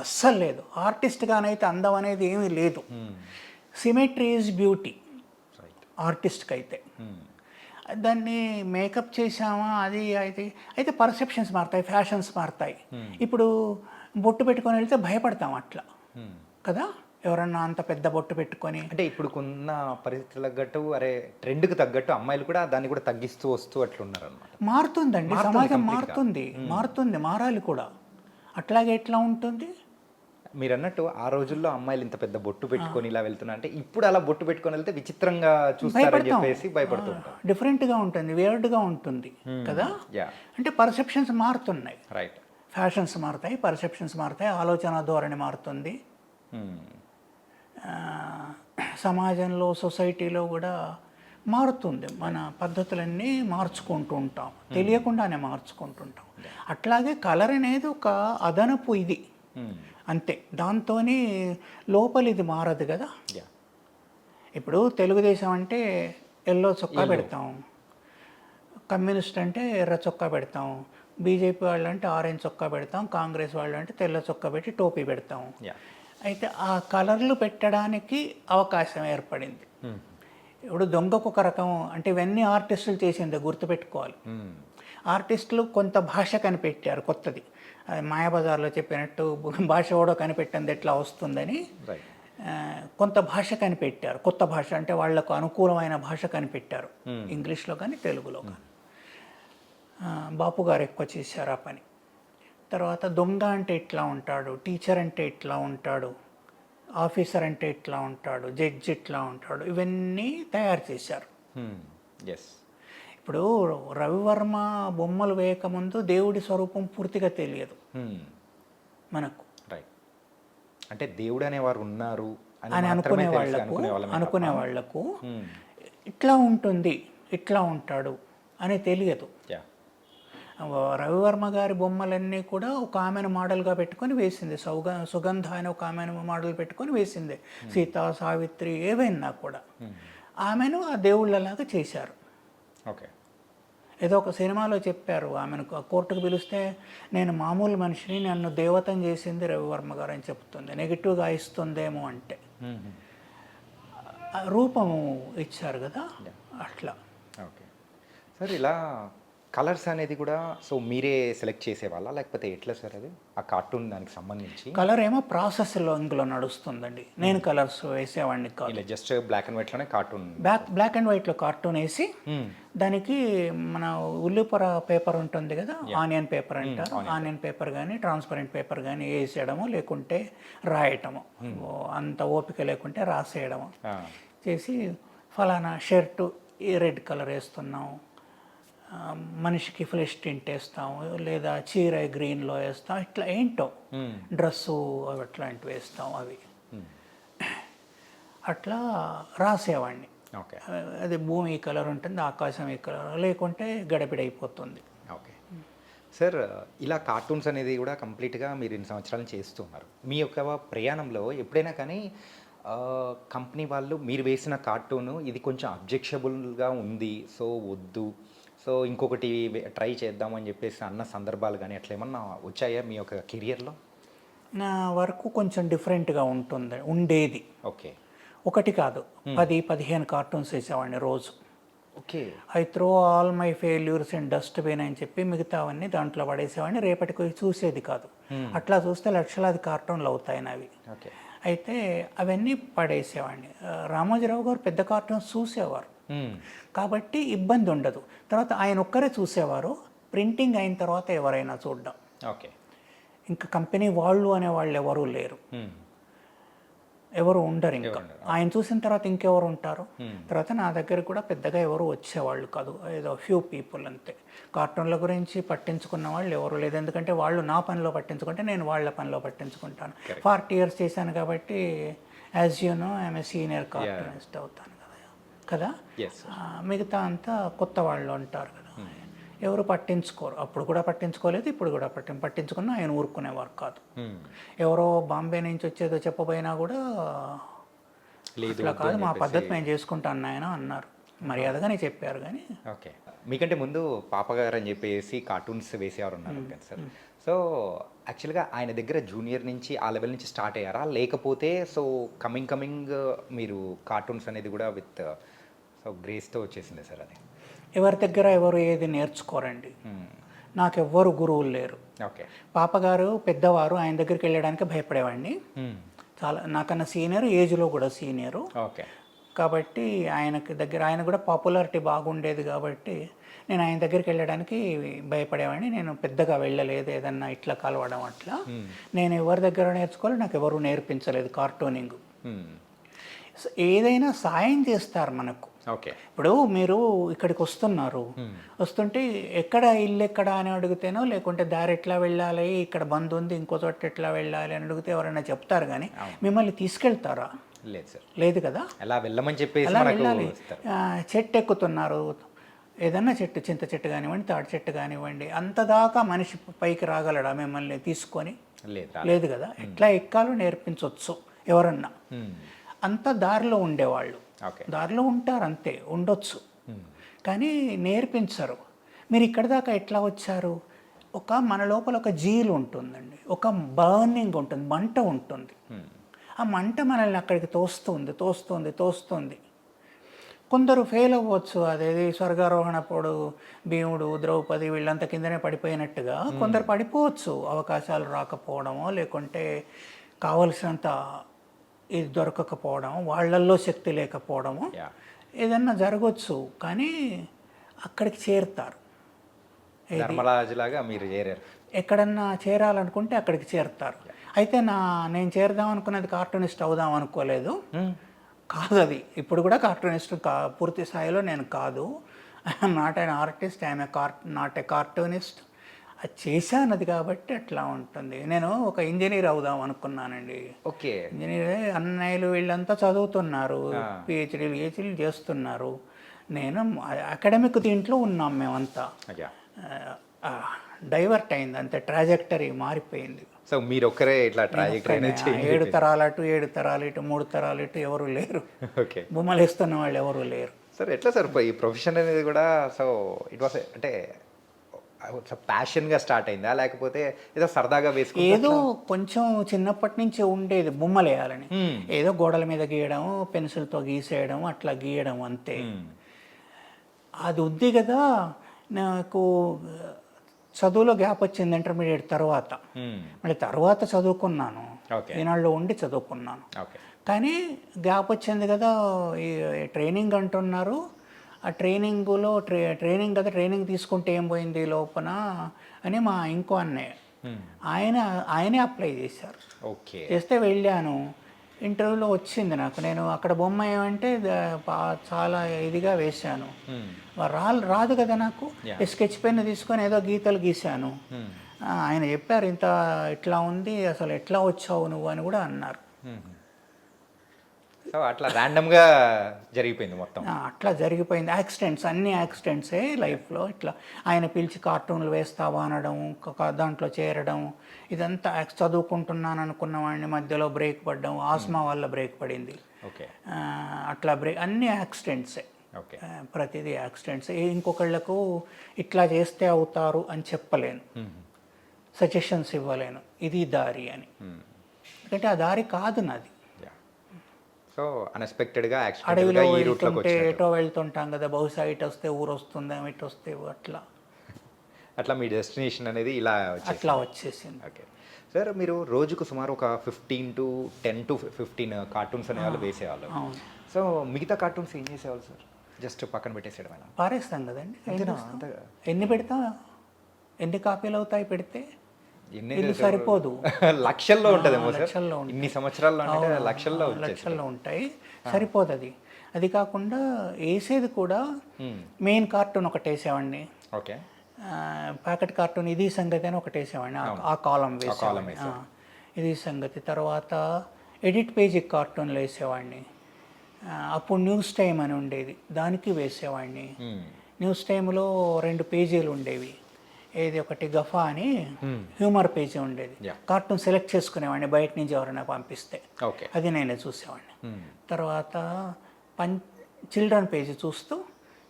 అస్సలు లేదు. ఆర్టిస్ట్గానైతే అందం అనేది ఏమీ లేదు. సిమెట్రీ ఈజ్ బ్యూటీ ఆర్టిస్ట్కి అయితే. దాన్ని మేకప్ చేసామా అది అయితే పర్సెప్షన్స్ మారుతాయి, ఫ్యాషన్స్ మారుతాయి. ఇప్పుడు బొట్టు పెట్టుకొని వెళ్తే భయపడతాం అట్లా కదా, ఎవరన్నా అంత పెద్ద బొట్టు పెట్టుకొని. అంటే ఇప్పుడు కొన్న పరిస్థితులకు తగ్గట్టు ట్రెండ్కి తగ్గట్టు అమ్మాయిలు కూడా దాన్ని కూడా తగ్గిస్తూ వస్తూ అట్లున్నారు అనమాట. మారుతుందండి, సమాజం మారుతుంది, మారాలి కూడా. అట్లాగే ఎట్లా ఉంటుంది? మీరు అన్నట్టు ఆ రోజుల్లో అమ్మాయిలు ఇంత పెద్ద బొట్టు పెట్టుకొని ఇలా వెళ్తున్నా అంటే ఇప్పుడు అలా బొట్టు పెట్టుకొని వెళ్తే విచిత్రంగా చూస్తారని చెప్పేసి భయపడుతూ ఉంటారు. డిఫరెంట్గా ఉంటుంది, వేర్డ్గా ఉంటుంది కదా. అంటే పర్సెప్షన్స్ మారుతున్నాయి, రైట్. ఫ్యాషన్స్ మారుతాయి, పర్సెప్షన్స్ మారుతాయి, ఆలోచన ధోరణి మారుతుంది. సమాజంలో సొసైటీలో కూడా మారుతుంది. మన పద్ధతులన్నీ మార్చుకుంటూ ఉంటాం, తెలియకుండానే మార్చుకుంటుంటాం. అట్లాగే కలర్ అనేది ఒక అదనపు ఇది అంతే, దాంతో లోపల ఇది మారదు కదా. ఇప్పుడు తెలుగుదేశం అంటే ఎల్లో చొక్కా పెడతాం, కమ్యూనిస్ట్ అంటే ఎర్ర చొక్కా పెడతాం, బీజేపీ వాళ్ళు అంటే ఆరెంజ్ చొక్కా పెడతాం, కాంగ్రెస్ వాళ్ళు అంటే తెల్ల చొక్కా పెట్టి టోపీ పెడతాం. అయితే ఆ కలర్లు పెట్టడానికి అవకాశం ఏర్పడింది. ఇప్పుడు దొంగకు ఒక రకం, అంటే ఇవన్నీ ఆర్టిస్టులు చేసిందే గుర్తుపెట్టుకోవాలి. ఆర్టిస్టులు కొంత భాష కనిపెట్టారు కొత్తది. మాయాబజార్లో చెప్పినట్టు భాష కూడా కనిపెట్టింది ఎట్లా వస్తుందని కొంత భాష కనిపెట్టారు. కొత్త భాష అంటే వాళ్లకు అనుకూలమైన భాష కనిపెట్టారు, ఇంగ్లీష్లో కానీ తెలుగులో కానీ. బాపు గారు ఎక్కువ చేశారు ఆ పని. తర్వాత దొంగ అంటే ఇట్లా ఉంటాడు, టీచర్ అంటే ఇట్లా ఉంటాడు, ఆఫీసర్ అంటే ఇట్లా ఉంటాడు, జడ్జి ఇట్లా ఉంటాడు, ఇవన్నీ తయారు చేశారు. ఇప్పుడు రవివర్మ బొమ్మలు వేయకముందు దేవుడి స్వరూపం పూర్తిగా తెలియదు మనకు. అంటే దేవుడు అనేవారు ఉన్నారు అని అనుకునే వాళ్లకు ఇట్లా ఉంటుంది, ఇట్లా ఉంటాడు అని తెలియదు. యా. రవివర్మ గారి బొమ్మలన్నీ కూడా ఒక ఆమెను మోడల్గా పెట్టుకొని వేసింది. సుగంధ అని ఒక ఆమెను మోడల్ పెట్టుకొని వేసింది. సీత, సావిత్రి ఏవైనా కూడా ఆమెను ఆ దేవుళ్ళలాగా చేశారు. ఓకే. ఏదో ఒక సినిమాలో చెప్పారు, ఆమెను కోర్టుకు పిలిస్తే నేను మామూలు మనిషిని, నన్ను దేవతం చేసింది రవివర్మ గారు అని చెప్తుంది. నెగిటివ్గా ఇస్తుందేమో అంటే రూపము ఇచ్చారు కదా అట్లా. ఓకే సార్, ఇలా కలర్స్ అనేది కూడా సో మీరే సెలెక్ట్ చేసేవాళ్ళా లేకపోతే ఎట్లా సార్ అది ఆ కార్టూన్ దానికి సంబంధించి? కలర్ ఏమో ప్రాసెస్లో ఇందులో నడుస్తుందండి. నేను కలర్స్ వేసేవాడిని కాదు. ఇలా జస్ట్ బ్లాక్ అండ్ వైట్లోనే కార్టూన్, బ్లాక్ అండ్ వైట్లో కార్టూన్ వేసి దానికి మన ఉల్లిపొర పేపర్ ఉంటుంది కదా, ఆనియన్ పేపర్ అంటారు. ఆనియన్ పేపర్ కానీ ట్రాన్స్పరెంట్ పేపర్ కానీ వేసేయడము, లేకుంటే రాయటము, అంత ఓపిక లేకుంటే రాసేయడము చేసి ఫలానా షర్టు ఈ రెడ్ కలర్ వేస్తున్నాం, మనిషికి ఫ్లెష్ టింట్ వేస్తాము, లేదా చీర గ్రీన్లో వేస్తాం, ఇట్లా ఏంటో డ్రెస్సు అట్లాంటివి వేస్తాం. అవి అట్లా రాసేవాడిని. ఓకే. అది భూమి ఈ కలర్ ఉంటుంది, ఆకాశం ఈ కలర్, లేకుంటే గడబిడైపోతుంది. ఓకే సార్, ఇలా కార్టూన్స్ అనేది కూడా కంప్లీట్గా మీరు ఇన్ని సంవత్సరాలు చేస్తున్నారు. మీ యొక్క ప్రయాణంలో ఎప్పుడైనా కానీ కంపెనీ వాళ్ళు మీరు వేసిన కార్టూను ఇది కొంచెం అబ్జెక్షబుల్గా ఉంది, సో వద్దు, సో ఇంకొకటి ట్రై చేద్దామని చెప్పేసి అన్న సందర్భాలు కానీ అట్లా ఏమన్నా వచ్చాయా మీ యొక్క కెరియర్లో? నా వర్క్ కొంచెం డిఫరెంట్గా ఉండేది. ఓకే. ఒకటి కాదు, 10-15 కార్టూన్స్ వేసేవాడిని రోజు. Okay. I throw all my failures in dustbin అని చెప్పి మిగతావన్నీ దాంట్లో పడేసేవాడిని. రేపటికి చూసేది కాదు. అట్లా చూస్తే లక్షలాది కార్టూన్లు అవుతాయి అవి. ఓకే. అయితే అవన్నీ పడేసేవాడిని. రామోజీరావు గారు పెద్ద కార్టూన్స్ చూసేవారు కాబట్టి ఇబ్బంది ఉండదు. తర్వాత ఆయన ఒక్కరే చూసేవారు, ప్రింటింగ్ అయిన తర్వాత ఎవరైనా చూడడం. ఓకే. ఇంకా కంపెనీ వాళ్ళు అనేవాళ్ళు ఎవరూ లేరు, ఎవరు ఉండరు. ఇంకా ఆయన చూసిన తర్వాత ఇంకెవరు ఉంటారు? తర్వాత నా దగ్గర కూడా పెద్దగా ఎవరు వచ్చేవాళ్ళు కాదు, ఏదో ఫ్యూ పీపుల్ అంతే. కార్టూన్ల గురించి పట్టించుకున్న వాళ్ళు ఎవరు లేదు, ఎందుకంటే వాళ్ళు నా పనిలో పట్టించుకుంటే నేను వాళ్ళ పనిలో పట్టించుకుంటాను. 40 years చేశాను కాబట్టి as you know I'm a senior cartoonist అవుతాను కదా. మిగతా అంతా కొత్త వాళ్ళు ఉంటారు కదా, ఎవరు పట్టించుకోరు. అప్పుడు కూడా పట్టించుకోలేదు, ఇప్పుడు కూడా పట్టించుకున్నా ఆయన ఊరుకునేవారు కాదు. ఎవరో బాంబే నుంచి వచ్చేదో చెప్పబోయినా కూడా ఇట్లా కాదు, మా పద్ధతి మేము చేసుకుంటాను ఆయన అన్నారు. మర్యాదగానే చెప్పారు కానీ. ఓకే. మీకంటే ముందు పాపగారు అని చెప్పేసి కార్టూన్స్ వేసేవారు ఉన్నారు కదా సార్. సో యాక్చువల్గా ఆయన దగ్గర జూనియర్ నుంచి ఆ లెవెల్ నుంచి స్టార్ట్ అయ్యారా, లేకపోతే సో కమింగ్ మీరు కార్టూన్స్ అనేది కూడా విత్ సో గ్రేస్తో వచ్చేసింది సార్ అది? ఎవరి దగ్గర ఎవరు ఏది నేర్చుకోరండి. నాకెవ్వరు గురువులు లేరు. ఓకే. పాపగారు పెద్దవారు, ఆయన దగ్గరికి వెళ్ళడానికి భయపడేవాడిని. చాలా నాకన్నా సీనియర్, ఏజ్లో కూడా సీనియరు. ఓకే. కాబట్టి ఆయన కూడా పాపులారిటీ బాగుండేది కాబట్టి నేను ఆయన దగ్గరికి వెళ్ళడానికి భయపడేవాడిని. నేను పెద్దగా వెళ్ళలేదు, ఏదన్నా ఇట్లా కలవడం అట్లా. నేను ఎవరి దగ్గర నేర్చుకోవాలి, నాకు ఎవరు నేర్పించలేదు కార్టూనింగ్. ఏదైనా సాయం చేస్తారు మనకు. ఓకే. ఇప్పుడు మీరు ఇక్కడికి వస్తుంటే ఎక్కడ ఇల్లు ఎక్కడ అని అడిగితేనో, లేకుంటే దారి ఎట్లా వెళ్ళాలి, ఇక్కడ బంద్ ఉంది ఇంకో చోట ఎట్లా వెళ్ళాలి అని అడిగితే ఎవరైనా చెప్తారు, కానీ మిమ్మల్ని తీసుకెళ్తారా? లేదు సార్. లేదు కదా. అలా వెళ్ళమని చెప్పేసి అలా వెళ్ళాలి. చెట్టు ఎక్కుతున్నారు, ఏదన్నా చెట్టు, చింత చెట్టు కానివ్వండి, తాటి చెట్టు కానివ్వండి, అంతదాకా మనిషి పైకి రాగలడా మిమ్మల్ని తీసుకొని? లేదు కదా. ఎట్లా ఎక్కాలో నేర్పించవచ్చు ఎవరన్నా. అంత దారిలో ఉండేవాళ్ళు, దారిలో ఉంటారు అంతే, ఉండొచ్చు, కానీ నేర్పించరు. మీరు ఇక్కడ దాకా ఎట్లా వచ్చారు? మన లోపల ఒక జీలు ఉంటుందండి, ఒక బర్నింగ్ ఉంటుంది, మంట ఉంటుంది. ఆ మంట మనల్ని అక్కడికి తోస్తుంది. కొందరు ఫెయిల్ అవ్వచ్చు, అదేది స్వర్గారోహణప్పుడు భీముడు, ద్రౌపది వీళ్ళంతా కిందనే పడిపోయినట్టుగా కొందరు పడిపోవచ్చు, అవకాశాలు రాకపోవడమో, లేకుంటే కావలసినంత ఇది దొరకకపోవడము, వాళ్ళల్లో శక్తి లేకపోవడము, ఏదన్నా జరగవచ్చు. కానీ అక్కడికి చేరుతారు. ధర్మరాజులాగా మీరు చేరారు. ఎక్కడన్నా చేరాలనుకుంటే అక్కడికి చేరుతారు. అయితే నేను చేరదాం అనుకున్నది కార్టూనిస్ట్ అవుదాం అనుకోలేదు, కాదు అది. ఇప్పుడు కూడా కార్టూనిస్ట్ పూర్తి స్థాయిలో నేను కాదు. I'm not an artist, I'm not a cartoonist. అది చేశానది కాబట్టి అట్లా ఉంటుంది. నేను ఒక ఇంజనీర్ అవుదాం అనుకున్నానండి. ఓకే. ఇంజనీర్ అన్నయ్యలు వీళ్ళంతా చదువుతున్నారు, పిహెచ్డీలు చేస్తున్నారు. నేను అకాడమిక్ దీంట్లో ఉన్నాం మేమంతా. అయ్యా. డైవర్ట్ అయింది అంతే, ట్రాజెక్టరీ మారిపోయింది. సో మీరు ఒక్కరే ఇట్లా ట్రాజెక్టరీ అనేది చేంజ్ 7 తరాలు అటు 7 తరాలు ఇటు 3 తరాలు ఇటు ఎవరు లేరు, ఓకే. బొమ్మలు వేస్తున్న వాళ్ళు ఎవరు లేరు. సార్ ఎట్లా సార్ ఈ ప్రొఫెషన్ అనేది కూడా సో ఇట్ వాస్ అంటే ప్యాషన్గా స్టార్ట్ అయిందా లేకపోతే ఏదో సరదాగా వేసుకుంటే ఏదో కొంచెం చిన్నప్పటి నుంచి ఉండేది బొమ్మలు వేయాలని, ఏదో గోడల మీద గీయడం, పెన్సిల్తో గీసేయడం, అట్లా గీయడం అంతే. అది ఉంది కదా. నాకు చదువులో గ్యాప్ వచ్చింది ఇంటర్మీడియట్ తర్వాత, మళ్ళీ తర్వాత చదువుకున్నాను, ఈనాడులో ఉండి చదువుకున్నాను. కానీ గ్యాప్ వచ్చింది కదా, ఈ ట్రైనింగ్ అంటున్నారు. ఆ ట్రైనింగ్లో ట్రైనింగ్ కదా, ట్రైనింగ్ తీసుకుంటే ఏం పోయింది లోపల అని మా ఇంకో అన్నయ్య ఆయనే అప్లై చేశారు. చేస్తే వెళ్ళాను, ఇంటర్వ్యూలో వచ్చింది నాకు. నేను అక్కడ బొమ్మ ఏమంటే చాలా ఇదిగా వేశాను, రాదు కదా నాకు. స్కెచ్ పెన్ తీసుకొని ఏదో గీతలు గీశాను. ఆయన చెప్పారు ఇంత ఇట్లా ఉంది, అసలు ఎట్లా వచ్చావు నువ్వు అని కూడా అన్నారు. సో అట్లా ర్యాండమ్గా జరిగిపోయింది మొత్తం. అట్లా జరిగిపోయింది. యాక్సిడెంట్స్, అన్ని యాక్సిడెంట్సే లైఫ్లో. ఇట్లా ఆయన పిలిచి కార్టూన్లు వేస్తావా అనడం, దాంట్లో చేరడం, ఇదంతా చదువుకుంటున్నాను అనుకున్న వాడిని మధ్యలో బ్రేక్ పడ్డం, ఆస్మా వల్ల బ్రేక్ పడింది. అట్లా అన్ని యాక్సిడెంట్సే, ప్రతిదీ యాక్సిడెంట్స్. ఇంకొకళ్ళకు ఇట్లా చేస్తే అవుతారు అని చెప్పలేను, సజెషన్స్ ఇవ్వలేను ఇది దారి అని, ఎందుకంటే ఆ దారి కాదు నాది. సో అన్ఎక్స్పెక్టెడ్గా అడవిలో వెళ్తుంటే ఎటో వెళ్తుంటాం కదా, బహుశా ఇటు వస్తే ఊరు వస్తుందా, ఇటు వస్తే అట్లా మీ డెస్టినేషన్ అనేది ఇలా అట్లా వచ్చేసింది. ఓకే సార్, మీరు రోజుకు సుమారు ఒక 10 to 15 కార్టూన్స్ అనేవాళ్ళు వేసేవాళ్ళు. సో మిగతా కార్టూన్స్ ఏం చేసేవాళ్ళు సార్? జస్ట్ పక్కన పెట్టేసేయడం, పారేస్తాం కదండి. ఎన్ని పెడతాం, ఎన్ని కాపీలు అవుతాయి పెడితే? ఇది సరిపోదు. లక్షల్లో ఉంటుందేమో సార్, ఇన్ని సంవత్సరాల్లో లక్షల్లో ఉంటాయి, సరిపోదు అది. అది కాకుండా వేసేది కూడా మెయిన్ కార్టూన్ ఒకటి వేసేవాడిని, ఓకే. ప్యాకెట్ కార్టూన్ ఇది సంగతి అని ఒకటి వేసేవాడిని, ఆ కాలం వేసేవాడిని, ఇది సంగతి. తర్వాత ఎడిట్ పేజీ కార్టూన్లు వేసేవాడిని. అప్పుడు న్యూస్ టైం అని ఉండేది, దానికి వేసేవాడిని. న్యూస్ టైంలో 2 పేజీలు ఉండేవి, ఏది ఒకటి గఫా అని హ్యూమర్ పేజీ ఉండేది. కార్టూన్ సెలెక్ట్ చేసుకునేవాడిని బయట నుంచి ఎవరైనా పంపిస్తే, అది నేనే చూసేవాడిని. తర్వాత చిల్డ్రన్ పేజీ చూస్తూ,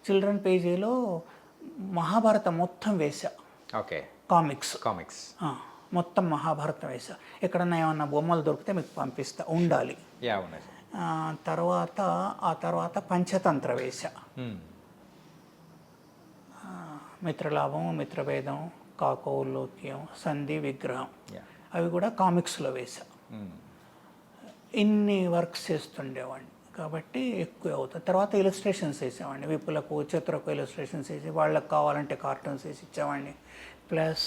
చిల్డ్రన్ పేజీలో మహాభారతం మొత్తం వేసా, కామిక్స్ మొత్తం మహాభారతం వేసా. ఎక్కడన్నా ఏమన్నా బొమ్మలు దొరికితే మీకు పంపిస్తా, ఉండాలి. తర్వాత పంచతంత్ర వేసా, మిత్రలాభం, మిత్రభేదం, కాకౌలోక్యం, సంధి, విగ్రహం, అవి కూడా కామిక్స్లో వేసా. ఇన్ని వర్క్స్ చేస్తుండేవాడిని కాబట్టి ఎక్కువ అవుతుంది. తర్వాత ఇలస్ట్రేషన్స్ వేసేవాడిని, విప్పులకు చిత్రకు ఇలస్ట్రేషన్స్ వేసి వాళ్ళకి కావాలంటే కార్టూన్స్ వేసి ఇచ్చేవాడిని. ప్లస్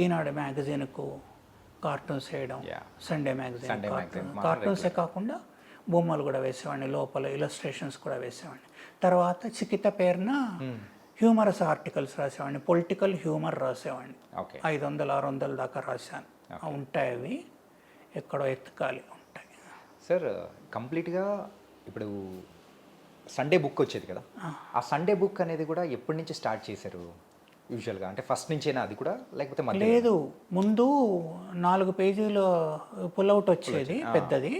ఈనాడు మ్యాగజైన్కు కార్టూన్స్ వేయడం, సండే మ్యాగజైన్ కార్టూన్సే కాకుండా బొమ్మలు కూడా వేసేవాడిని, లోపల ఇలస్ట్రేషన్స్ కూడా వేసేవాడిని. తర్వాత చికిత పేరున హ్యూమరస్ ఆర్టికల్స్ రాసేవాడిని, పొలిటికల్ హ్యూమర్ రాసేవాడిని. 500-600 దాకా రాశాను. ఉంటాయి అవి, ఎక్కడో ఎత్తుకాలి ఉంటాయి. సార్ కంప్లీట్గా ఇప్పుడు సండే బుక్ వచ్చేది కదా, ఆ సండే బుక్ అనేది కూడా ఎప్పటి నుంచి స్టార్ట్ చేశారు యూజువల్గా? అంటే ఫస్ట్ నుంచేనా అది కూడా, లేకపోతే లేదు, ముందు 4 పేజీలు పుల్అవుట్ వచ్చేది పెద్దది.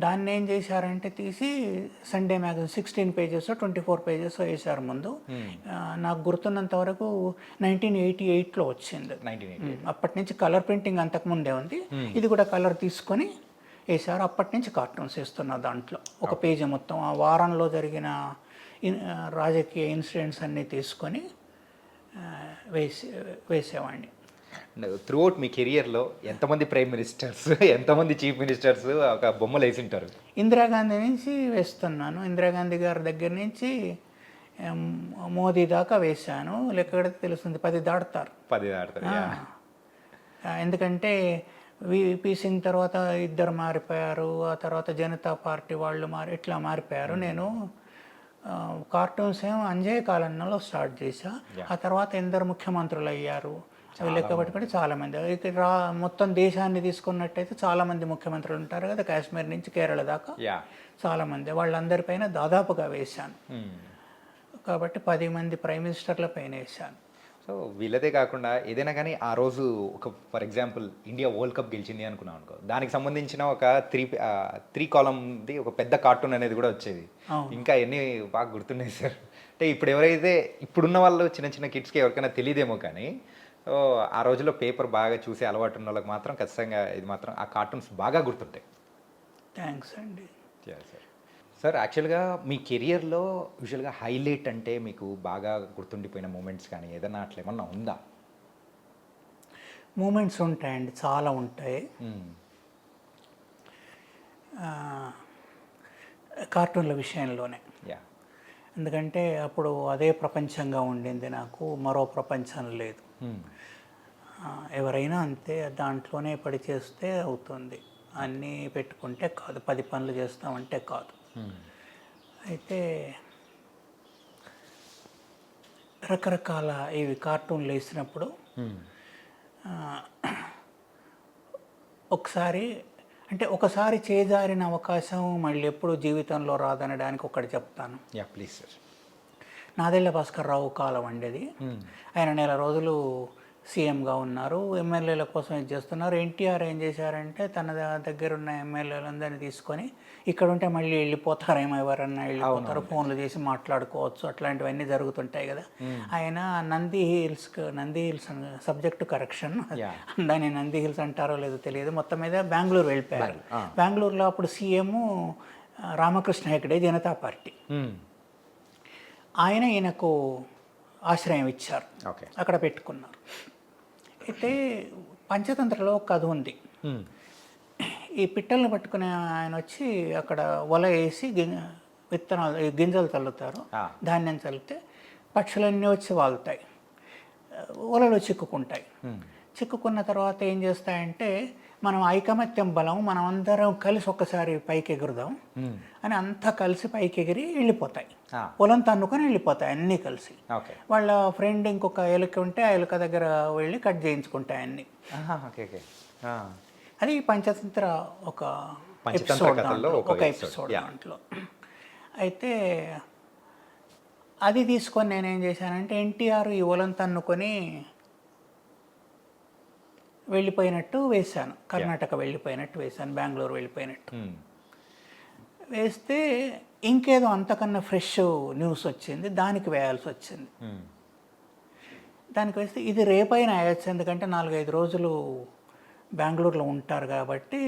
దాన్ని ఏం చేశారంటే తీసి సండే మ్యాగజైన్ 16 పేజెస్ 24 పేజెస్ వేశారు ముందు. నాకు గుర్తున్నంత వరకు 1988లో వచ్చింది. అప్పటి నుంచి కలర్ ప్రింటింగ్ అంతకుముందే ఉంది, ఇది కూడా కలర్ తీసుకొని వేశారు. అప్పటి నుంచి కార్టూన్స్ వేస్తున్నా దాంట్లో. ఒక పేజీ మొత్తం ఆ వారంలో జరిగిన రాజకీయ ఇన్సిడెంట్స్ అన్నీ తీసుకొని వేసేవాడిని. త్రూఅవుట్ మీ కెరియర్లో ఎంతమంది ప్రైమ్ మినిస్టర్స్, ఎంతమంది చీఫ్ మినిస్టర్స్ ఒక బొమ్మలు వేసింటారు? ఇందిరాగాంధీ నుంచి వేస్తున్నాను, ఇందిరాగాంధీ గారి దగ్గర నుంచి మోదీ దాకా వేశాను. లెక్క తెలుస్తుంది, 10 దాటుతారు. ఎందుకంటే విపి సింగ్ తర్వాత 2 మారిపోయారు, ఆ తర్వాత జనతా పార్టీ వాళ్ళు ఇట్లా మారిపోయారు. నేను కార్టూన్స్ అంజయ్ కాలంలో స్టార్ట్ చేశా, ఆ తర్వాత ఎందరు ముఖ్యమంత్రులు అయ్యారు, అవి లెక్క పెట్టుకుంటే చాలామంది ఇక మొత్తం దేశాన్ని తీసుకున్నట్టయితే చాలామంది ముఖ్యమంత్రులు ఉంటారు కదా, కాశ్మీర్ నుంచి కేరళ దాకా యా. చాలామంది, వాళ్ళందరిపైన దాదాపుగా వేశాను. కాబట్టి 10 మంది ప్రైమ్ మినిస్టర్ల పైన వేశాను. సో వీళ్ళదే కాకుండా ఏదైనా కానీ ఆ రోజు ఒక for example India world cup గెలిచింది అనుకున్నాం అనుకో, దానికి సంబంధించిన ఒక త్రీ కాలంది ఒక పెద్ద కార్టూన్ అనేది కూడా వచ్చేది. ఇంకా ఎన్ని బాగా గుర్తున్నాయి సార్. అంటే ఇప్పుడు ఎవరైతే ఇప్పుడున్న వాళ్ళు చిన్న చిన్న కిడ్స్కి ఎవరికైనా తెలియదేమో కానీ ఆ రోజుల్లో పేపర్ బాగా చూసే అలవాటు ఉన్న వాళ్ళకి మాత్రం ఖచ్చితంగా ఇది మాత్రం ఆ కార్టూన్స్ బాగా గుర్తుంటాయి. థ్యాంక్స్ అండి. సార్ సార్ యాక్చువల్గా మీ కెరియర్లో యూజువల్గా హైలైట్ అంటే మీకు బాగా గుర్తుండిపోయిన మూమెంట్స్ కానీ ఏదైనా అట్లా ఏమన్నా ఉందా? మూమెంట్స్ ఉంటాయండి, చాలా ఉంటాయి. కార్టూన్ల విషయంలోనే. యా. ఎందుకంటే అప్పుడు అదే ప్రపంచంగా ఉండింది, నాకు మరో ప్రపంచం లేదు. ఎవరైనా అంతే, దాంట్లోనే పడి చేస్తే అవుతుంది, అన్నీ పెట్టుకుంటే కాదు, 10 పనులు చేస్తామంటే కాదు. అయితే రకరకాల ఇవి కార్టూన్లు వేసినప్పుడు ఒకసారి చేజారిన అవకాశం మళ్ళీ ఎప్పుడు జీవితంలో రాదనడానికి ఒకటి చెప్తాను. Yeah please sir. Nadella Bhaskar Rao కాలం అండి అది. ఆయన 1 నెల రోజులు సీఎంగా ఉన్నారు, ఎమ్మెల్యేల కోసం ఇది చేస్తున్నారు. ఎన్టీఆర్ ఏం చేశారంటే తన దగ్గర ఉన్న ఎమ్మెల్యేలందరినీ తీసుకొని, ఇక్కడ ఉంటే మళ్ళీ వెళ్ళిపోతారేమో, ఎవరన్నా వెళ్ళిపోతారు, ఫోన్లు చేసి మాట్లాడుకోవచ్చు, అట్లాంటివన్నీ జరుగుతుంటాయి కదా. ఆయన నంది హిల్స్ సబ్జెక్టు కరెక్షన్, దాన్ని నంది హిల్స్ అంటారో లేదో తెలియదు, మొత్తం మీద బెంగళూరు వెళ్ళిపోయారు. బెంగళూరులో అప్పుడు సీఎం రామకృష్ణ హెగడే, జనతా పార్టీ. ఆయన ఈయనకు ఆశ్రయం ఇచ్చారు, అక్కడ పెట్టుకున్నారు. అయితే పంచతంత్రలో ఒక కథ ఉంది. ఈ పిట్టల్ని పట్టుకునే ఆయన వచ్చి అక్కడ వల వేసి విత్తనాలు గింజలు చల్లుతారు, ధాన్యం చల్లితే పక్షులన్నీ వచ్చి వాళ్తాయి, వలలో చిక్కుకుంటాయి. చిక్కుకున్న తర్వాత ఏం చేస్తాయంటే, మనం ఐకమత్యం బలం, మనం అందరం కలిసి ఒక్కసారి పైకి ఎగురుదాం అని అంతా కలిసి పైకి ఎగిరి వెళ్ళిపోతాయి, పొలం తన్నుకొని వెళ్ళిపోతాయి అన్నీ కలిసి. వాళ్ళ ఫ్రెండ్ ఇంకొక ఎలుక ఉంటే ఆ ఎలుక దగ్గర వెళ్ళి కట్ చేయించుకుంటాయి అన్నీ. అది పంచతంత్ర ఒక ఎపిసోడ్ దాంట్లో. అయితే అది తీసుకొని నేనేం చేశానంటే, ఎన్టీఆర్ ఈ ఒలం తన్నుకొని వెళ్ళిపోయినట్టు వేశాను, కర్ణాటక వెళ్ళిపోయినట్టు వేశాను, బెంగళూరు వెళ్ళిపోయినట్టు వేస్తే ఇంకేదో అంతకన్నా ఫ్రెష్ న్యూస్ వచ్చింది, దానికి వేయాల్సి వచ్చింది. దానికి వేస్తే ఇది రేపైనా వేయచ్చు, ఎందుకంటే 4-5 రోజులు బెంగళూరులో ఉంటారు కాబట్టి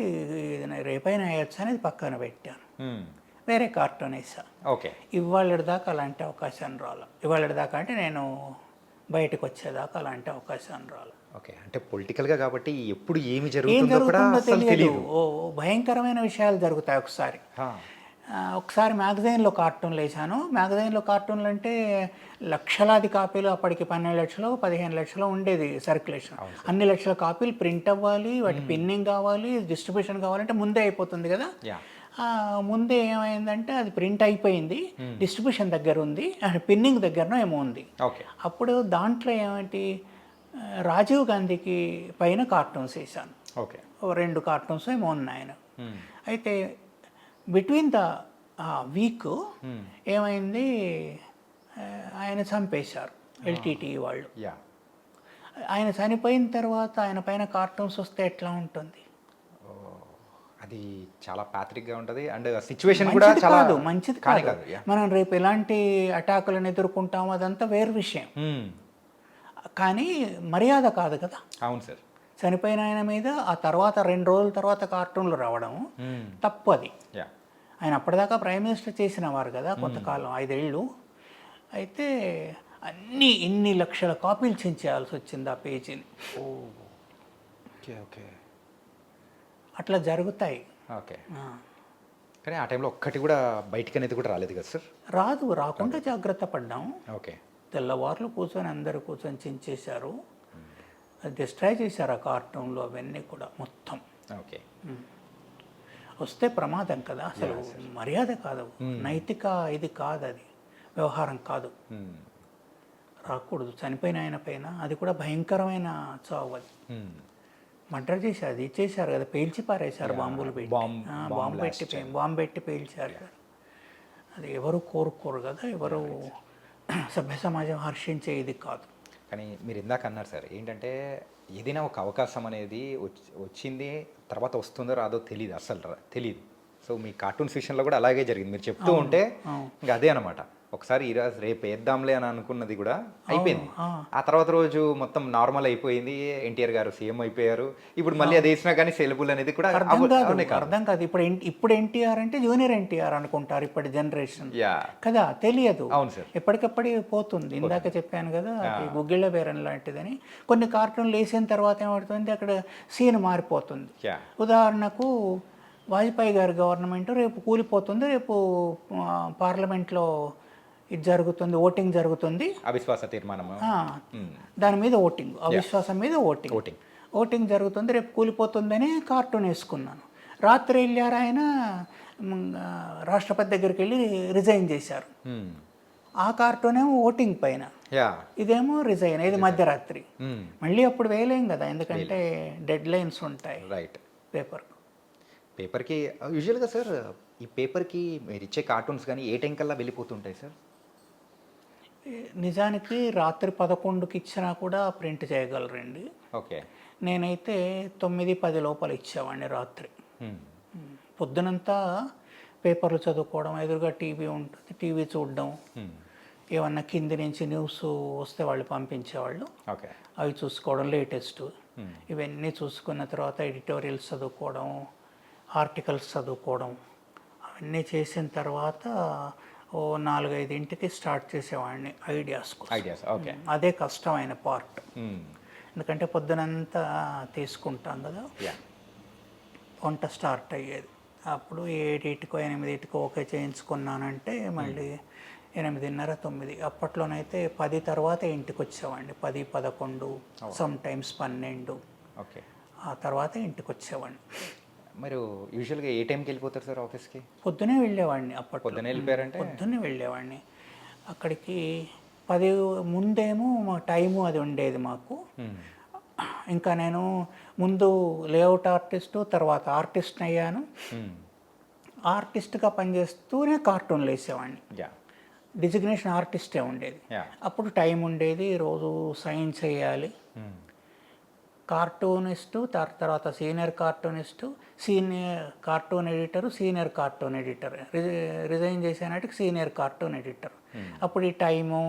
రేపైనా వేయచ్చు అనేది పక్కన పెట్టాను. వేరే కార్టూన్ వేసాను. ఇవాళ దాకా అలాంటి అవకాశం రాలే. ఇవాళ దాకా అంటే నేను బయటకు వచ్చేదాకా అలాంటి అవకాశం రాలే. ఓకే, అంటే పొలిటికల్గా కాబట్టి ఎప్పుడు ఏమి జరుగుతుందో తెలియదు. భయంకరమైన విషయాలు జరుగుతాయి. ఒకసారి మ్యాగజైన్లో కార్టూన్లు వేసాను. మ్యాగజైన్లో కార్టూన్లు అంటే లక్షలాది కాపీలు, అప్పటికి 12 లక్షలు 15 లక్షలు ఉండేది సర్క్యులేషన్. అన్ని లక్షల కాపీలు ప్రింట్ అవ్వాలి, వాటి పిన్నింగ్ కావాలి, డిస్ట్రిబ్యూషన్ కావాలంటే ముందే అయిపోతుంది కదా. ముందే ఏమైందంటే అది ప్రింట్ అయిపోయింది, డిస్ట్రిబ్యూషన్ దగ్గర ఉంది, పిన్నింగ్ దగ్గరనో ఏమో ఉంది. అప్పుడు దాంట్లో ఏమిటి, రాజీవ్ గాంధీకి పైన కార్టూన్స్ వేసాను. 2 కార్టూన్స్ ఏమో ఉన్నాయి ఆయన. అయితే బిట్వీన్ ద వీక్ ఏమైంది, ఆయన చంపేశారు ఎల్టీటీ వాళ్ళు. ఆయన చనిపోయిన తర్వాత ఆయన పైన కార్టూన్స్ వస్తే ఎట్లా ఉంటుంది? అది చాలా ప్యాథ్రిక్గా ఉంటుంది అండ్ సిచ్యువేషన్ కూడా చాలా మంచిది కాదు. మనం రేపు ఎలాంటి అటాకులను ఎదుర్కొంటామో అదంతా వేరు విషయం, కానీ మర్యాద కాదు కదా. అవును సార్. చనిపోయిన ఆయన మీద ఆ తర్వాత 2 రోజుల తర్వాత కార్టూన్లు రావడం తప్పు. అది ఆయన అప్పటిదాకా ప్రైమ్ మినిస్టర్ చేసిన వారు కదా కొంతకాలం, 5 ఏళ్ళు. అయితే ఇన్ని లక్షల కాపీలు చించేయాల్సి వచ్చింది ఆ పేజీని. అట్లా జరుగుతాయి. కానీ ఆ టైంలో ఒక్కటి కూడా బయటికి అనేది కూడా రాలేదు కదా సార్? రాకుండా జాగ్రత్త పడ్డాం. తెల్లవార్లు కూర్చొని అందరూ కూర్చొని చించేశారు, డిస్ట్రాయ్ చేశారు ఆ కార్టూన్లో అవన్నీ కూడా మొత్తం. వస్తే ప్రమాదం కదా, అసలు మర్యాద కాదు, నైతిక ఇది కాదు, అది వ్యవహారం కాదు. రాకూడదు. చనిపోయిన ఆయన పైన అది కూడా భయంకరమైన చావు అది. మర్డర్ చేశారు, అది ఇచ్చేసారు కదా, పేల్చి పారేశారు బాంబులు పెట్టి. బాంబు పెట్టి పేల్చారు కదా. అది ఎవరు కోరుకోరు కదా, ఎవరు సభ్య సమాజం హర్షించే ఇది కాదు. కానీ మీరు ఇందాక అన్నారు సార్, ఏంటంటే ఏదైనా ఒక అవకాశం అనేది వచ్చింది, తర్వాత వస్తుందో రాదో తెలియదు, అసలు తెలియదు. సో మీ కార్టూన్స్ విషయంలో కూడా అలాగే జరిగింది. మీరు చెప్తూ ఉంటే ఇంకా అదే అనమాట. ఒకసారి ఈరోజు రేపు వేద్దాంలే అని అనుకున్నది కూడా అయిపోయింది. ఆ తర్వాత రోజు మొత్తం నార్మల్ అయిపోయింది. ఎన్టీఆర్ గారు సీఎం అయిపోయారు. ఇప్పుడు మళ్ళీ అది వేసినా కానీ సెలబుల్ అనేది కూడా అర్థం కాదు. ఇప్పుడు ఎన్టీఆర్ అంటే జూనియర్ ఎన్టీఆర్ అనుకుంటారు ఇప్పటి జనరేషన్ కదా, తెలియదు. అవును సార్, ఎప్పటికప్పటి పోతుంది. ఇందాక చెప్పాను కదా, గుగ్గిళ్ళ బేరన్ లాంటిదని. కొన్ని కార్టూన్లు వేసిన తర్వాత ఏమవుతుంది, అక్కడ సీన్ మారిపోతుంది. ఉదాహరణకు వాజ్పేయి గారి గవర్నమెంట్ రేపు కూలిపోతుంది, రేపు పార్లమెంట్లో ఇది జరుగుతుంది, ఓటింగ్ జరుగుతుంది, అవిశ్వాస తీర్మానం, దాని మీద ఓటింగ్, అవిశ్వాసం మీద ఓటింగ్ జరుగుతుంది, రేపు కూలిపోతుందని కార్టూన్ వేసుకున్నాను. రాత్రి వెళ్ళారు ఆయన, రాష్ట్రపతి దగ్గరికి వెళ్ళి రిజైన్ చేశారు. ఆ కార్టూన్ ఏమో ఓటింగ్ పైన, ఇదేమో రిజైన్, ఇది మధ్యరాత్రి. మళ్ళీ అప్పుడు వేయలేం కదా, ఎందుకంటే డెడ్ లైన్స్ ఉంటాయి రైట్ పేపర్కి. యూజువల్గా సార్ ఈ పేపర్కి మీరు ఇచ్చే కార్టూన్స్ కానీ ఏ టైం కల్లా వెళ్ళిపోతుంటాయి సార్? నిజానికి రాత్రి 11కి ఇచ్చినా కూడా ప్రింట్ చేయగలరండి. ఓకే. నేనైతే 9-10 లోపల ఇచ్చేవాడిని రాత్రి. పొద్దునంతా పేపర్లు చదువుకోవడం, ఎదురుగా టీవీ ఉంటుంది, టీవీ చూడడం, ఏమన్నా కింది నుంచి న్యూస్ వస్తే వాళ్ళు పంపించేవాళ్ళు, అవి చూసుకోవడం, లేటెస్ట్ ఇవన్నీ చూసుకున్న తర్వాత ఎడిటోరియల్స్ చదువుకోవడం, ఆర్టికల్స్ చదువుకోవడం, అవన్నీ చేసిన తర్వాత ఓ 4-5 స్టార్ట్ చేసేవాడిని ఐడియాస్. అదే కష్టమైన పార్ట్, ఎందుకంటే పొద్దునంతా తీసుకుంటాం కదా. వంట స్టార్ట్ అయ్యేది అప్పుడు 7-8 ఓకే చేయించుకున్నానంటే మళ్ళీ 8:30-9. అప్పట్లోనైతే 10 తర్వాత ఇంటికి వచ్చేవాడిని, 10-11, సమ్ టైమ్స్ 12. ఆ తర్వాత ఇంటికి వచ్చేవాడిని. మీరు యూజువల్గా ఏ టైంకి వెళ్ళిపోతారు సార్ ఆఫీస్కి? పొద్దునే వెళ్ళేవాడిని. పొద్దునే వెళ్ళిపోయారంటే పొద్దున్నే వెళ్ళేవాడిని అక్కడికి. 10 ముందేమో టైము అది ఉండేది మాకు. ఇంకా నేను ముందు లేఅవుట్ ఆర్టిస్టు, తర్వాత ఆర్టిస్ట్ని అయ్యాను. ఆర్టిస్ట్గా పనిచేస్తూనే కార్టూన్లు వేసేవాడిని. డిజిగ్నేషన్ ఆర్టిస్టే ఉండేది. అప్పుడు టైం ఉండేది, రోజు సైన్ చేయాలి. కార్టూనిస్టు, తర్వాత senior cartoonist, senior cartoon editor, senior cartoon editor. Resign చేసేనాటికి సీనియర్ కార్టూన్ ఎడిటర్. అప్పుడు ఈ టైము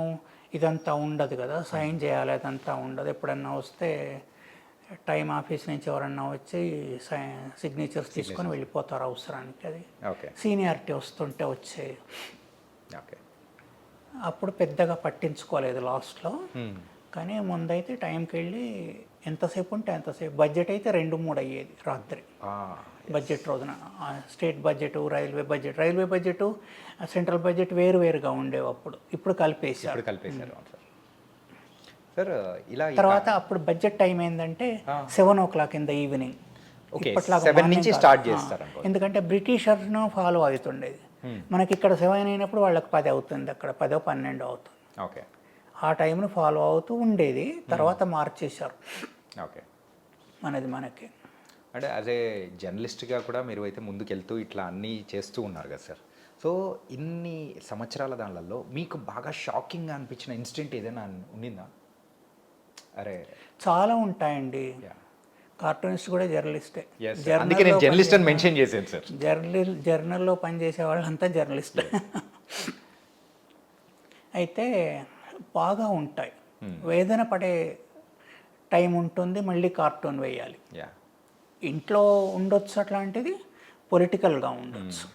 ఇదంతా ఉండదు కదా, సైన్ చేయాలి అదంతా ఉండదు. ఎప్పుడన్నా వస్తే టైం ఆఫీస్ నుంచి ఎవరన్నా వచ్చి సిగ్నేచర్స్ తీసుకొని వెళ్ళిపోతారు అవసరానికి. అది సీనియారిటీ వస్తుంటే వచ్చే. అప్పుడు పెద్దగా పట్టించుకోలేదు లాస్ట్లో. కానీ ముందైతే టైంకి వెళ్ళి ఎంతసేపు ఉంటే అంతసేపు. బడ్జెట్ అయితే 2-3 అయ్యేది రాత్రి. బడ్జెట్ రోజున state budget, railway budget, central budget వేరుగా ఉండేవి అప్పుడు. ఇప్పుడు కలిపేశారు సార్. ఇలా తర్వాత అప్పుడు బడ్జెట్ టైం ఏంటంటే 7 o'clock in the evening. నుంచి స్టార్ట్ చేస్తారు. ఎందుకంటే బ్రిటిషర్ను ఫాలో అవుతుండేది. మనకి ఇక్కడ 7 అయినప్పుడు వాళ్ళకి 10 అవుతుంది, అక్కడ 10-12 అవుతుంది. ఆ టైంను ఫాలో అవుతూ ఉండేది. తర్వాత మార్చేశారు. మనకి అంటే యాజ్ ఏ జర్నలిస్ట్గా కూడా మీరు అయితే ముందుకెళ్తూ ఇట్లా అన్నీ చేస్తూ ఉన్నారు కదా సార్. సో ఇన్ని సంవత్సరాల దానిలో మీకు బాగా షాకింగ్గా అనిపించిన ఇన్సిడెంట్ ఏదైనా ఉండిందా? అరే చాలా ఉంటాయండి. కార్టూనిస్ట్ కూడా జర్నలిస్టే. అందుకే నేను జర్నలిస్ట్ అని మెన్షన్ చేశాను సార్. జర్నల్లో పనిచేసే వాళ్ళంతా జర్నలిస్టే. అయితే బాగా ఉంటాయి. వేదన పడే టైం ఉంటుంది, మళ్ళీ కార్టూన్ వేయాలి. ఇంట్లో ఉండొచ్చు, అట్లాంటిది పొలిటికల్గా ఉండొచ్చు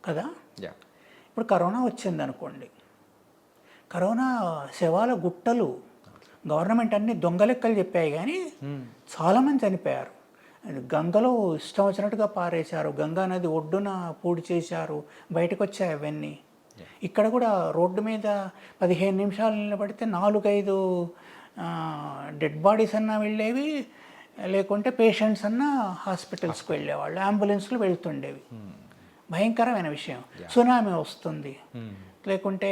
కదా. ఇప్పుడు కరోనా వచ్చింది అనుకోండి, కరోనా శవాల గుట్టలు గవర్నమెంట్ అన్ని దొంగ లెక్కలు చెప్పాయి, కానీ చాలామంది చనిపోయారు. గంగలో ఇష్టం వచ్చినట్టుగా పారేశారు, గంగా నది ఒడ్డున పూడి చేశారు, బయటకు వచ్చాయి అవన్నీ. ఇక్కడ కూడా రోడ్డు మీద 15 నిమిషాలు నిలబడితే 4-5 డెడ్ బాడీస్ అన్నా వెళ్ళేవి, లేకుంటే పేషెంట్స్ అన్నా హాస్పిటల్స్కి వెళ్ళేవాళ్ళు, అంబులెన్స్లు వెళ్తుండేవి. భయంకరమైన విషయం. సునామీ వస్తుంది, లేకుంటే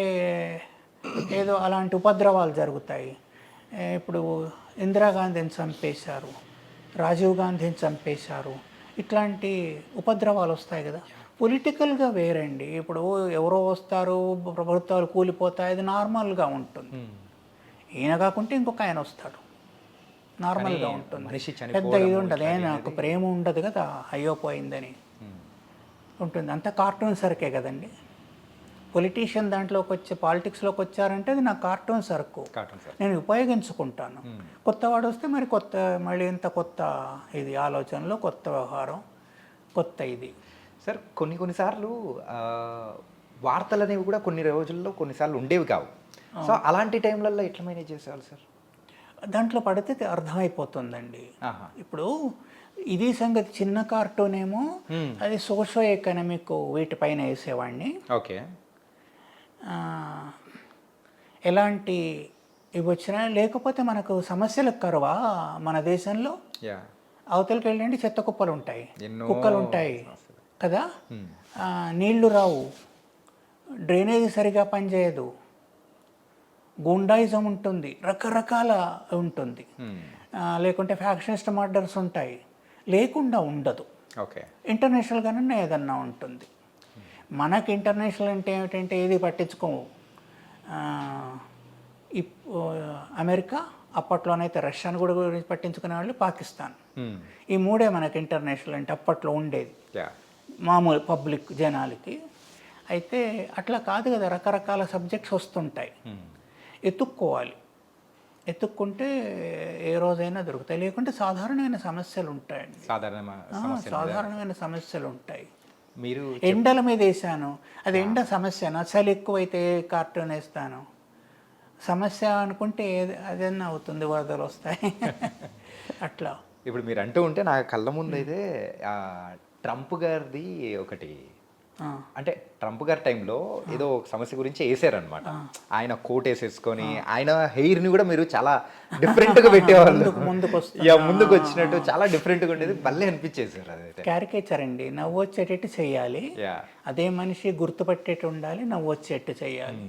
ఏదో అలాంటి ఉపద్రవాలు జరుగుతాయి. ఇప్పుడు ఇందిరాగాంధీని చంపేశారు, రాజీవ్ గాంధీని చంపేశారు, ఇట్లాంటి ఉపద్రవాలు వస్తాయి కదా. పొలిటికల్గా వేరండి. ఇప్పుడు ఎవరో వస్తారు, ప్రభుత్వాలు కూలిపోతాయి, అది నార్మల్గా ఉంటుంది. ఈయన కాకుంటే ఇంకొక ఆయన వస్తాడు, నార్మల్గా ఉంటుంది. మనిషి పెద్ద ఇది ఉండదు, నాకు ప్రేమ ఉండదు కదా, అయ్యో పోయిందని ఉంటుంది. అంతా కార్టూన్ సరికే కదండి. పొలిటీషియన్ దాంట్లోకి వచ్చి పాలిటిక్స్లోకి వచ్చారంటే అది నా కార్టూన్ సరుకు, నేను ఉపయోగించుకుంటాను. కొత్తవాడు వస్తే మరి మళ్ళీ ఇంత కొత్త ఇది ఆలోచనలు, కొత్త వ్యవహారం, కొత్త ఇది. సార్ కొన్నిసార్లు వార్తలు అనేవి కూడా కొన్ని రోజుల్లో కొన్నిసార్లు ఉండేవి కావు. సో అలాంటి టైంలలో ఎట్లా మేనేజ్ చేసేవాళ్ళు సార్? దాంట్లో పడితే అర్థమైపోతుందండి. ఇప్పుడు ఇది సంగతి, చిన్న కార్టూన్ ఏమో అది సోషో ఎకనామిక్ వీటిపైన వేసేవాడిని. ఓకే. ఎలాంటి ఇవి వచ్చినా, లేకపోతే మనకు సమస్యలకు కరువా మన దేశంలో. అవతలకి వెళ్ళండి, చెత్త కుప్పలు ఉంటాయి, కుక్కలు ఉంటాయి కదా, నీళ్లు రావు, డ్రైనేజీ సరిగా పనిచేయదు, గుండాయిజం ఉంటుంది, రకరకాల ఉంటుంది, లేకుంటే ఫ్యాక్షనిస్ట్ మర్డర్స్ ఉంటాయి, లేకుండా ఉండదు. ఓకే. ఇంటర్నేషనల్గానే ఏదన్నా ఉంటుంది. మనకి ఇంటర్నేషనల్ అంటే ఏమిటంటే ఏది పట్టించుకోము. అమెరికా, అప్పట్లోనైతే రష్యాను కూడా గురించి పట్టించుకునే వాళ్ళు, పాకిస్తాన్, ఈ మూడే మనకి ఇంటర్నేషనల్ అంటే అప్పట్లో ఉండేది మామూలు పబ్లిక్ జనాలకి. అయితే అట్లా కాదు కదా, రకరకాల సబ్జెక్ట్స్ వస్తుంటాయి, ఎత్తుక్కోవాలి. ఎత్తుక్కుంటే ఏ రోజైనా దొరుకుతాయి, లేకుంటే సాధారణమైన సమస్యలు ఉంటాయండి. సాధారణమైన సమస్యలు ఉంటాయి. మీరు ఎండల మీద వేసాను, అది ఎండ సమస్యనా? చలి ఎక్కువైతే కార్టూన్ వేస్తాను, సమస్య అనుకుంటే అదన్నా అవుతుంది, వరదలు వస్తాయి అట్లా. ఇప్పుడు మీరు అంటూ ఉంటే నా కళ్ళ ముందు అయితే ట్రంప్ గారిది ఒకటి, అంటే ట్రంప్ గారి టైంలో ఏదో ఒక సమస్య గురించి వేసారనమాట. ఆయన కోట్ వేసేసుకొని ఆయన హెయిర్ని కూడా మీరు చాలా డిఫరెంట్గా పెట్టేవాళ్ళు, ముందుకు వచ్చినట్టు చాలా డిఫరెంట్గా ఉండేది, భలే అనిపించేసారు. అదైతే క్యారికేచర్ అండి, నవ్వు వచ్చేటట్టు చేయాలి, అదే మనిషి గుర్తుపట్టేట్టు ఉండాలి, నవ్వు వచ్చేట్టు చేయాలి.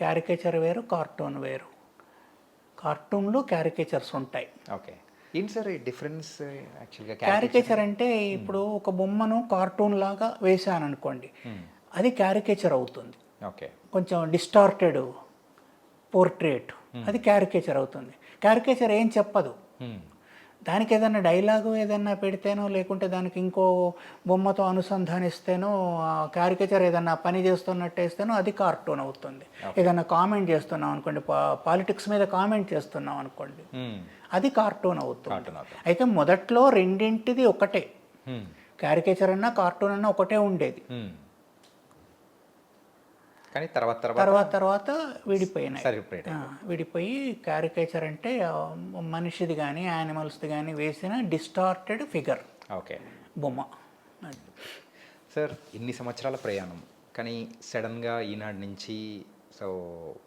క్యారికేచర్ వేరు, కార్టూన్ వేరు. కార్టూన్లో క్యారికేచర్స్ ఉంటాయి. ఓకే. ఏంటి సార్ డిఫరెన్స్ యాక్చువల్గా? క్యారికేచర్ అంటే ఇప్పుడు ఒక బొమ్మను కార్టూన్ లాగా వేసాను అనుకోండి, అది క్యారికేచర్ అవుతుంది. ఓకే. కొంచెం డిస్టార్టెడ్ పోర్ట్రేట్, అది క్యారికేచర్ అవుతుంది. క్యారికేచర్ ఏం చెప్పదు, దానికి ఏదైనా డైలాగు ఏదైనా పెడితేనో, లేకుంటే దానికి ఇంకో బొమ్మతో అనుసంధానిస్తేనో, క్యారికేచర్ ఏదైనా పని చేస్తున్నట్టు వేస్తేనో అది కార్టూన్ అవుతుంది. ఏదైనా కామెంట్ చేస్తున్నాం అనుకోండి, పాలిటిక్స్ మీద కామెంట్ చేస్తున్నాం అనుకోండి, అది కార్టూన్ అవుతుంది. అయితే మొదట్లో రెండింటిది ఒకటే, క్యారికేచర్ అన్నా కార్టూన్ అన్నా ఒకటే ఉండేది, కానీ తర్వాత విడిపోయినాయి. విడిపోయి క్యారికేచర్ అంటే మనిషిది కానీ యానిమల్స్ది కానీ వేసిన డిస్టార్టెడ్ ఫిగర్, ఓకే, బొమ్మ. సార్ ఇన్ని సంవత్సరాల ప్రయాణం, కానీ సడన్గా ఈనాడు నుంచి సో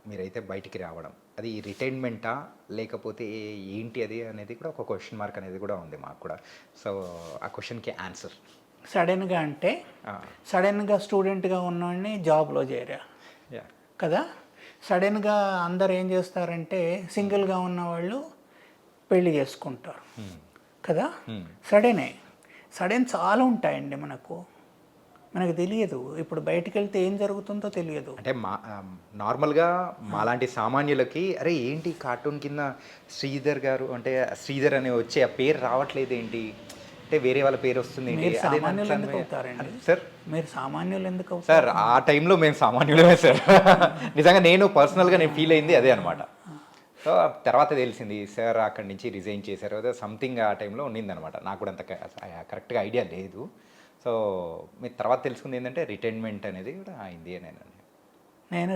మీరైతే బయటికి రావడం, అది రిటైర్మెంటా లేకపోతే ఏంటి అది అనేది కూడా ఒక క్వశ్చన్ మార్క్ అనేది కూడా ఉంది మాకు కూడా. సో ఆ క్వశ్చన్కి ఆన్సర్. సడన్గా అంటే సడన్గా స్టూడెంట్గా ఉన్నవాడిని జాబ్లో చేరా కదా, సడన్గా అందరు ఏం చేస్తారంటే సింగిల్గా ఉన్నవాళ్ళు పెళ్లి చేసుకుంటారు కదా. సడన్ చాలా ఉంటాయండి, మనకు తెలియదు. ఇప్పుడు బయటికి వెళ్తే ఏం జరుగుతుందో తెలియదు. అంటే నార్మల్గా మాలాంటి సామాన్యులకి అరే ఏంటి కార్టూన్ కింద శ్రీధర్ గారు అంటే శ్రీధర్ అనే వచ్చే ఆ పేరు రావట్లేదు ఏంటి, అంటే వేరే వాళ్ళ పేరు వస్తుంది సార్. మీరు సామాన్యులు ఎందుకు అవుతారు సార్? ఆ టైంలో మేము సామాన్యులమే సార్. నిజంగా నేను పర్సనల్గా నేను ఫీల్ అయింది అదే అనమాట. సో తర్వాత తెలిసింది సార్ అక్కడి నుంచి రిజైన్ చేశారు అదే సంథింగ్ ఆ టైంలో ఉండిందనమాట. నాకు కూడా అంత కరెక్ట్గా ఐడియా లేదు. సో మీరు తర్వాత తెలుసుకుంది ఏంటంటే రిటైర్మెంట్ అనేది కూడా అయింది అని. నేను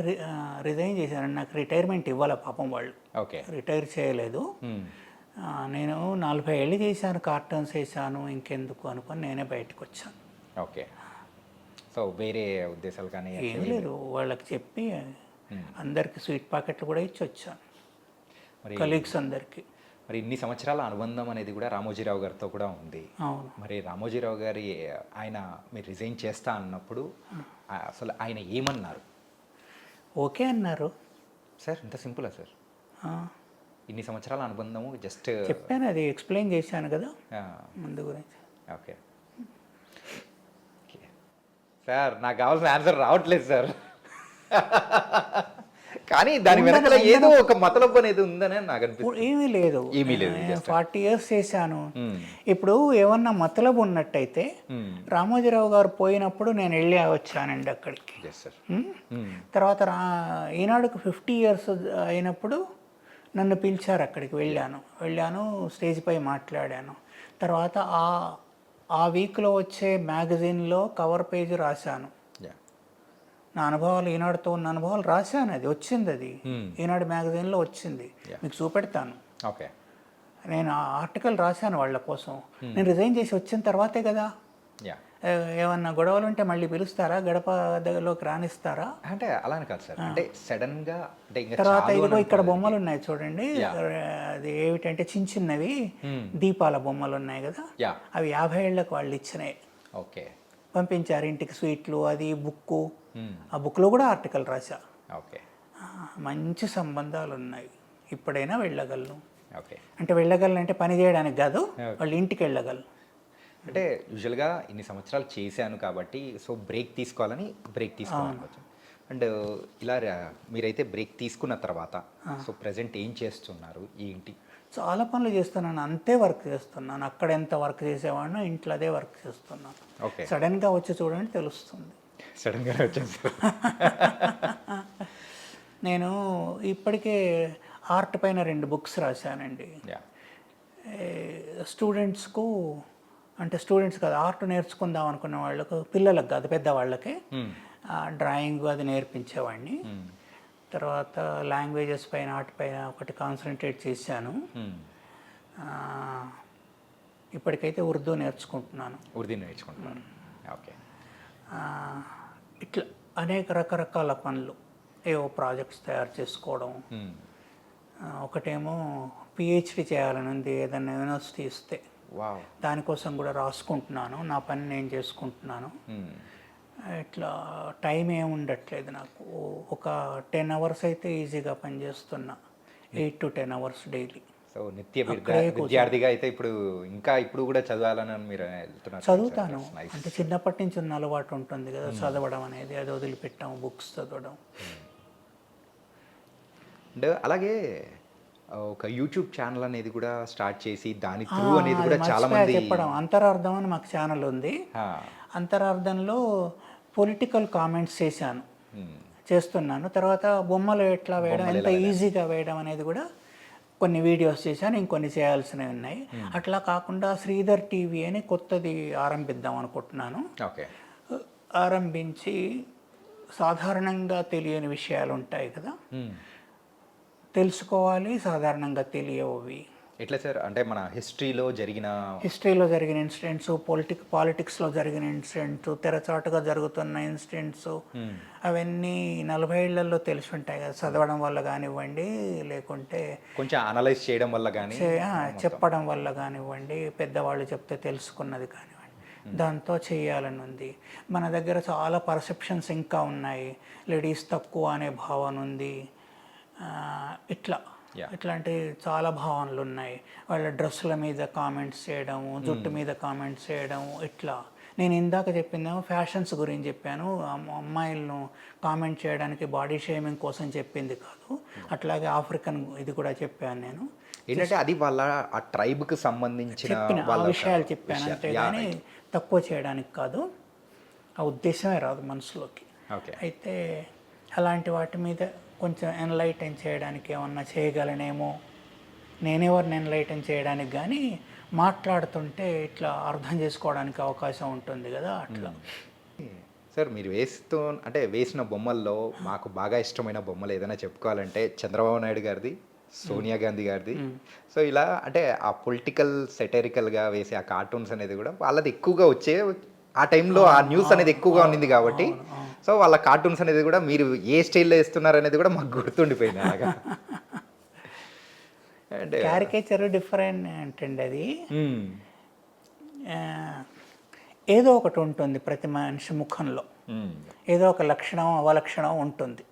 రిజైన్ చేశాను, నాకు రిటైర్మెంట్ ఇవ్వాలి పాపం వాళ్ళు. ఓకే. రిటైర్ చేయలేదు. నేను 40 ఏళ్ళు చేశాను, కార్టూన్స్ వేసాను, ఇంకెందుకు అనుకొని నేనే బయటకు వచ్చాను. ఓకే. సో వేరే ఉద్దేశాలు కానీ ఏం లేదు, వాళ్ళకి చెప్పి అందరికి స్వీట్ ప్యాకెట్లు కూడా ఇచ్చి వచ్చాను, మరి కలీగ్స్ అందరికీ. మరి ఇన్ని సంవత్సరాల అనుబంధం అనేది కూడా రామోజీరావు గారితో కూడా ఉంది. అవును. మరి రామోజీరావు గారి ఆయన మీరు రిజైన్ చేస్తా అన్నప్పుడు అసలు ఆయన ఏమన్నారు? ఓకే అన్నారు. సార్ ఇంత సింపులా సార్? ఆ, ఇన్ని సంవత్సరాల అనుబంధము జస్ట్ చెప్పాను, అది ఎక్స్ప్లెయిన్ చేశాను కదా ముందు గురించి. ఓకే. ఓకే సార్, నాకు కావాల్సిన ఆన్సర్ రావట్లేదు సార్. కానీ దాని వెనకాల ఏదో ఒక మతలబు అనేది ఉందని నాకు అనిపిస్తుంది. ఏమీ లేదు, ఏమీ లేదు, just 40 years చేశాను. ఇప్పుడు ఏమన్నా మతలబు ఉన్నట్టయితే రామోజీరావు గారు పోయినప్పుడు నేను వెళ్ళి వచ్చానండి అక్కడికి. Yes sir. తర్వాత ఈనాడుకు 50 years అయినప్పుడు నన్ను పిలిచారు, అక్కడికి వెళ్ళాను, స్టేజ్ పై మాట్లాడాను. తర్వాత ఆ వీక్లో వచ్చే మ్యాగజైన్లో కవర్ పేజ్ రాశాను. నా అనుభవాలు, ఈనాడుతో ఉన్న అనుభవాలు రాశాను. అది వచ్చింది, అది ఈనాడు మ్యాగజైన్లో వచ్చింది, మీకు చూపెడతాను. ఓకే. నేను ఆ ఆర్టికల్ రాశాను వాళ్ళ కోసం. నేను రిజైన్ చేసి వచ్చిన తర్వాతే కదా. ఏమన్నా గొడవలు ఉంటే మళ్ళీ పిలుస్తారా, గడప దగ్గరలోకి రానిస్తారా? అంటే అలా అని కాదు సార్, అంటే సడన్ గా అంటే ఇంకా తర్వాత చాలు ఇదిగో అని ఇక్కడ బొమ్మలు ఉన్నాయి చూడండి, అది ఏమిటంటే చిన్నవి దీపాల బొమ్మలు ఉన్నాయి కదా, యా అవి 50 ఏళ్ళకి వాళ్ళు ఇచ్చినాయి. ఓకే. పంపించారు ఇంటికి, స్వీట్లు, అది బుక్కు. ఆ బుక్లో కూడా ఆర్టికల్ రాశా. ఓకే. మంచి సంబంధాలు ఉన్నాయి, ఇప్పుడైనా వెళ్ళగలను. ఓకే. అంటే వెళ్ళగలను అంటే పని చేయడానికి కాదు, వాళ్ళ ఇంటికి వెళ్ళగలను. అంటే యూజువల్గా ఇన్ని సంవత్సరాలు చేశాను కాబట్టి సో బ్రేక్ తీసుకోవాలనుకోవచ్చు. అండ్ ఇలా మీరైతే బ్రేక్ తీసుకున్న తర్వాత సో ప్రజెంట్ ఏం చేస్తున్నారు, ఏంటి? చాలా పనులు చేస్తున్నాను, అంతే వర్క్ చేస్తున్నాను. అక్కడ ఎంత వర్క్ చేసేవాడినో ఇంట్లో అదే వర్క్ చేస్తున్నాను. ఓకే. సడన్గా వచ్చి చూడండి తెలుస్తుంది. సడన్గా వచ్చేసారు. నేను ఇప్పటికే ఆర్ట్ పైన 2 books రాశానండి. స్టూడెంట్స్కు, అంటే స్టూడెంట్స్ కాదు, ఆర్ట్ నేర్చుకుందాం అనుకున్న వాళ్ళకు, పిల్లలకు కాదు పెద్దవాళ్ళకి డ్రాయింగ్ అది నేర్పించేవాడిని. తర్వాత లాంగ్వేజెస్ పైన, ఆర్ట్ పైన ఒకటి కాన్సన్ట్రేట్ చేశాను. ఇప్పటికైతే ఉర్దూ నేర్చుకుంటున్నాను. ఓకే. ఇట్లా అనేక రకరకాల పనులు, ఏవో ప్రాజెక్ట్స్ తయారు చేసుకోవడం. ఒకటేమో పిహెచ్డి చేయాలని ఉంది, ఏదైనా యూనివర్సిటీ ఇస్తే దానికోసం కూడా రాసుకుంటున్నాను, నా పని నేను చేసుకుంటున్నాను. ఇట్లా టైం ఏమి ఉండట్లేదు నాకు. ఒక 10 hours అయితే ఈజీగా పనిచేస్తున్నా, 8 to 10 hours డైలీ. సో నిత్య విద్యార్థిగా అయితే ఇప్పుడు కూడా చదవాలని మీరు వెళ్తున్నారు? చదువుతాను, అంటే చిన్నప్పటి నుంచి ఉన్న అలవాటు ఉంటుంది కదా చదవడం అనేది, అది వదిలిపెట్టాము, బుక్స్ చదవడం. అండ్ అలాగే ఒక యూట్యూబ్ ఛానల్ అనేది కూడా స్టార్ట్ చేసి దాని త్రూ అనేది కూడా చాలా మంది చెప్పడం, అంతరార్థం అని మాకు ఛానల్ ఉంది. అంతరార్థంలో పొలిటికల్ కామెంట్స్ చేస్తున్నాను. తర్వాత బొమ్మలు ఎట్లా వేయడం, ఎంత ఈజీగా వేయడం అనేది కూడా కొన్ని వీడియోస్ చేశాను, ఇంకొన్ని చేయాల్సినవి ఉన్నాయి. అట్లా కాకుండా శ్రీధర్ టీవీ అని కొత్తది ఆరంభిద్దాం అనుకుంటున్నాను. ఓకే. ఆరంభించి సాధారణంగా తెలియని విషయాలు ఉంటాయి కదా, తెలుసుకోవాలి, సాధారణంగా తెలియవి. ఎట్లా సార్? అంటే మన హిస్టరీలో జరిగిన ఇన్సిడెంట్స్, పాలిటిక్స్లో జరిగిన ఇన్సిడెంట్స్, తెరచాటుగా జరుగుతున్న ఇన్సిడెంట్స్, అవన్నీ 40 ఏళ్లలో తెలిసి ఉంటాయి కదా, చదవడం వల్ల కానివ్వండి, లేకుంటే కొంచెం అనలైజ్ చేయడం వల్ల కానీ, చెప్పడం వల్ల కానివ్వండి, పెద్దవాళ్ళు చెప్తే తెలుసుకున్నది కానివ్వండి, దాంతో చేయాలని ఉంది. మన దగ్గర చాలా పర్సెప్షన్స్ ఇంకా ఉన్నాయి, లేడీస్ తక్కువ అనే భావన ఉంది, ఇట్లాంటి చాలా భావనలు ఉన్నాయి. వాళ్ళ డ్రెస్సుల మీద కామెంట్స్ చేయడము, జుట్టు మీద కామెంట్స్ చేయడము, ఇట్లా. నేను ఇందాక చెప్పిందేమో ఫ్యాషన్స్ గురించి చెప్పాను, అమ్మాయిలను కామెంట్ చేయడానికి బాడీ షేమింగ్ కోసం చెప్పింది కాదు. అట్లాగే ఆఫ్రికన్ ఇది కూడా చెప్పాను నేను. ఏంటంటే అది వాళ్ళ ఆ ట్రైబ్కి సంబంధించిన విషయాలు చెప్పాను అంతే, కానీ తక్కువ చేయడానికి కాదు, ఆ ఉద్దేశమే రాదు మనసులోకి. అయితే అలాంటి వాటి మీద కొంచెం ఎన్లైటన్ చేయడానికి ఏమన్నా చేయగలనేమో, నేనెవరిని ఎన్లైటన్ చేయడానికి, కానీ మాట్లాడుతుంటే ఇట్లా అర్థం చేసుకోవడానికి అవకాశం ఉంటుంది కదా, అట్లా. సార్ మీరు వేసిన బొమ్మల్లో మాకు బాగా ఇష్టమైన బొమ్మలు ఏదైనా చెప్పుకోవాలంటే చంద్రబాబు నాయుడు గారిది, సోనియా గాంధీ గారిది. సో ఇలా అంటే ఆ పొలిటికల్ సెటరికల్గా వేసే ఆ కార్టూన్స్ అనేది కూడా వాళ్ళది ఎక్కువగా వచ్చే, ఆ టైంలో ఆ న్యూస్ అనేది ఎక్కువగా ఉండింది కాబట్టి సో వాళ్ళ కార్టూన్స్ అనేది కూడా మీరు ఏ స్టైల్లో వేస్తున్నారు అనేది కూడా మాకు గుర్తుండిపోయింది. అలాగా క్యారికేచర్ డిఫరెంట్ అండి, అది ఏదో ఒకటి ఉంటుంది ప్రతి మనిషి ముఖంలో, ఏదో ఒక లక్షణం అవలక్షణం ఉంటుంది.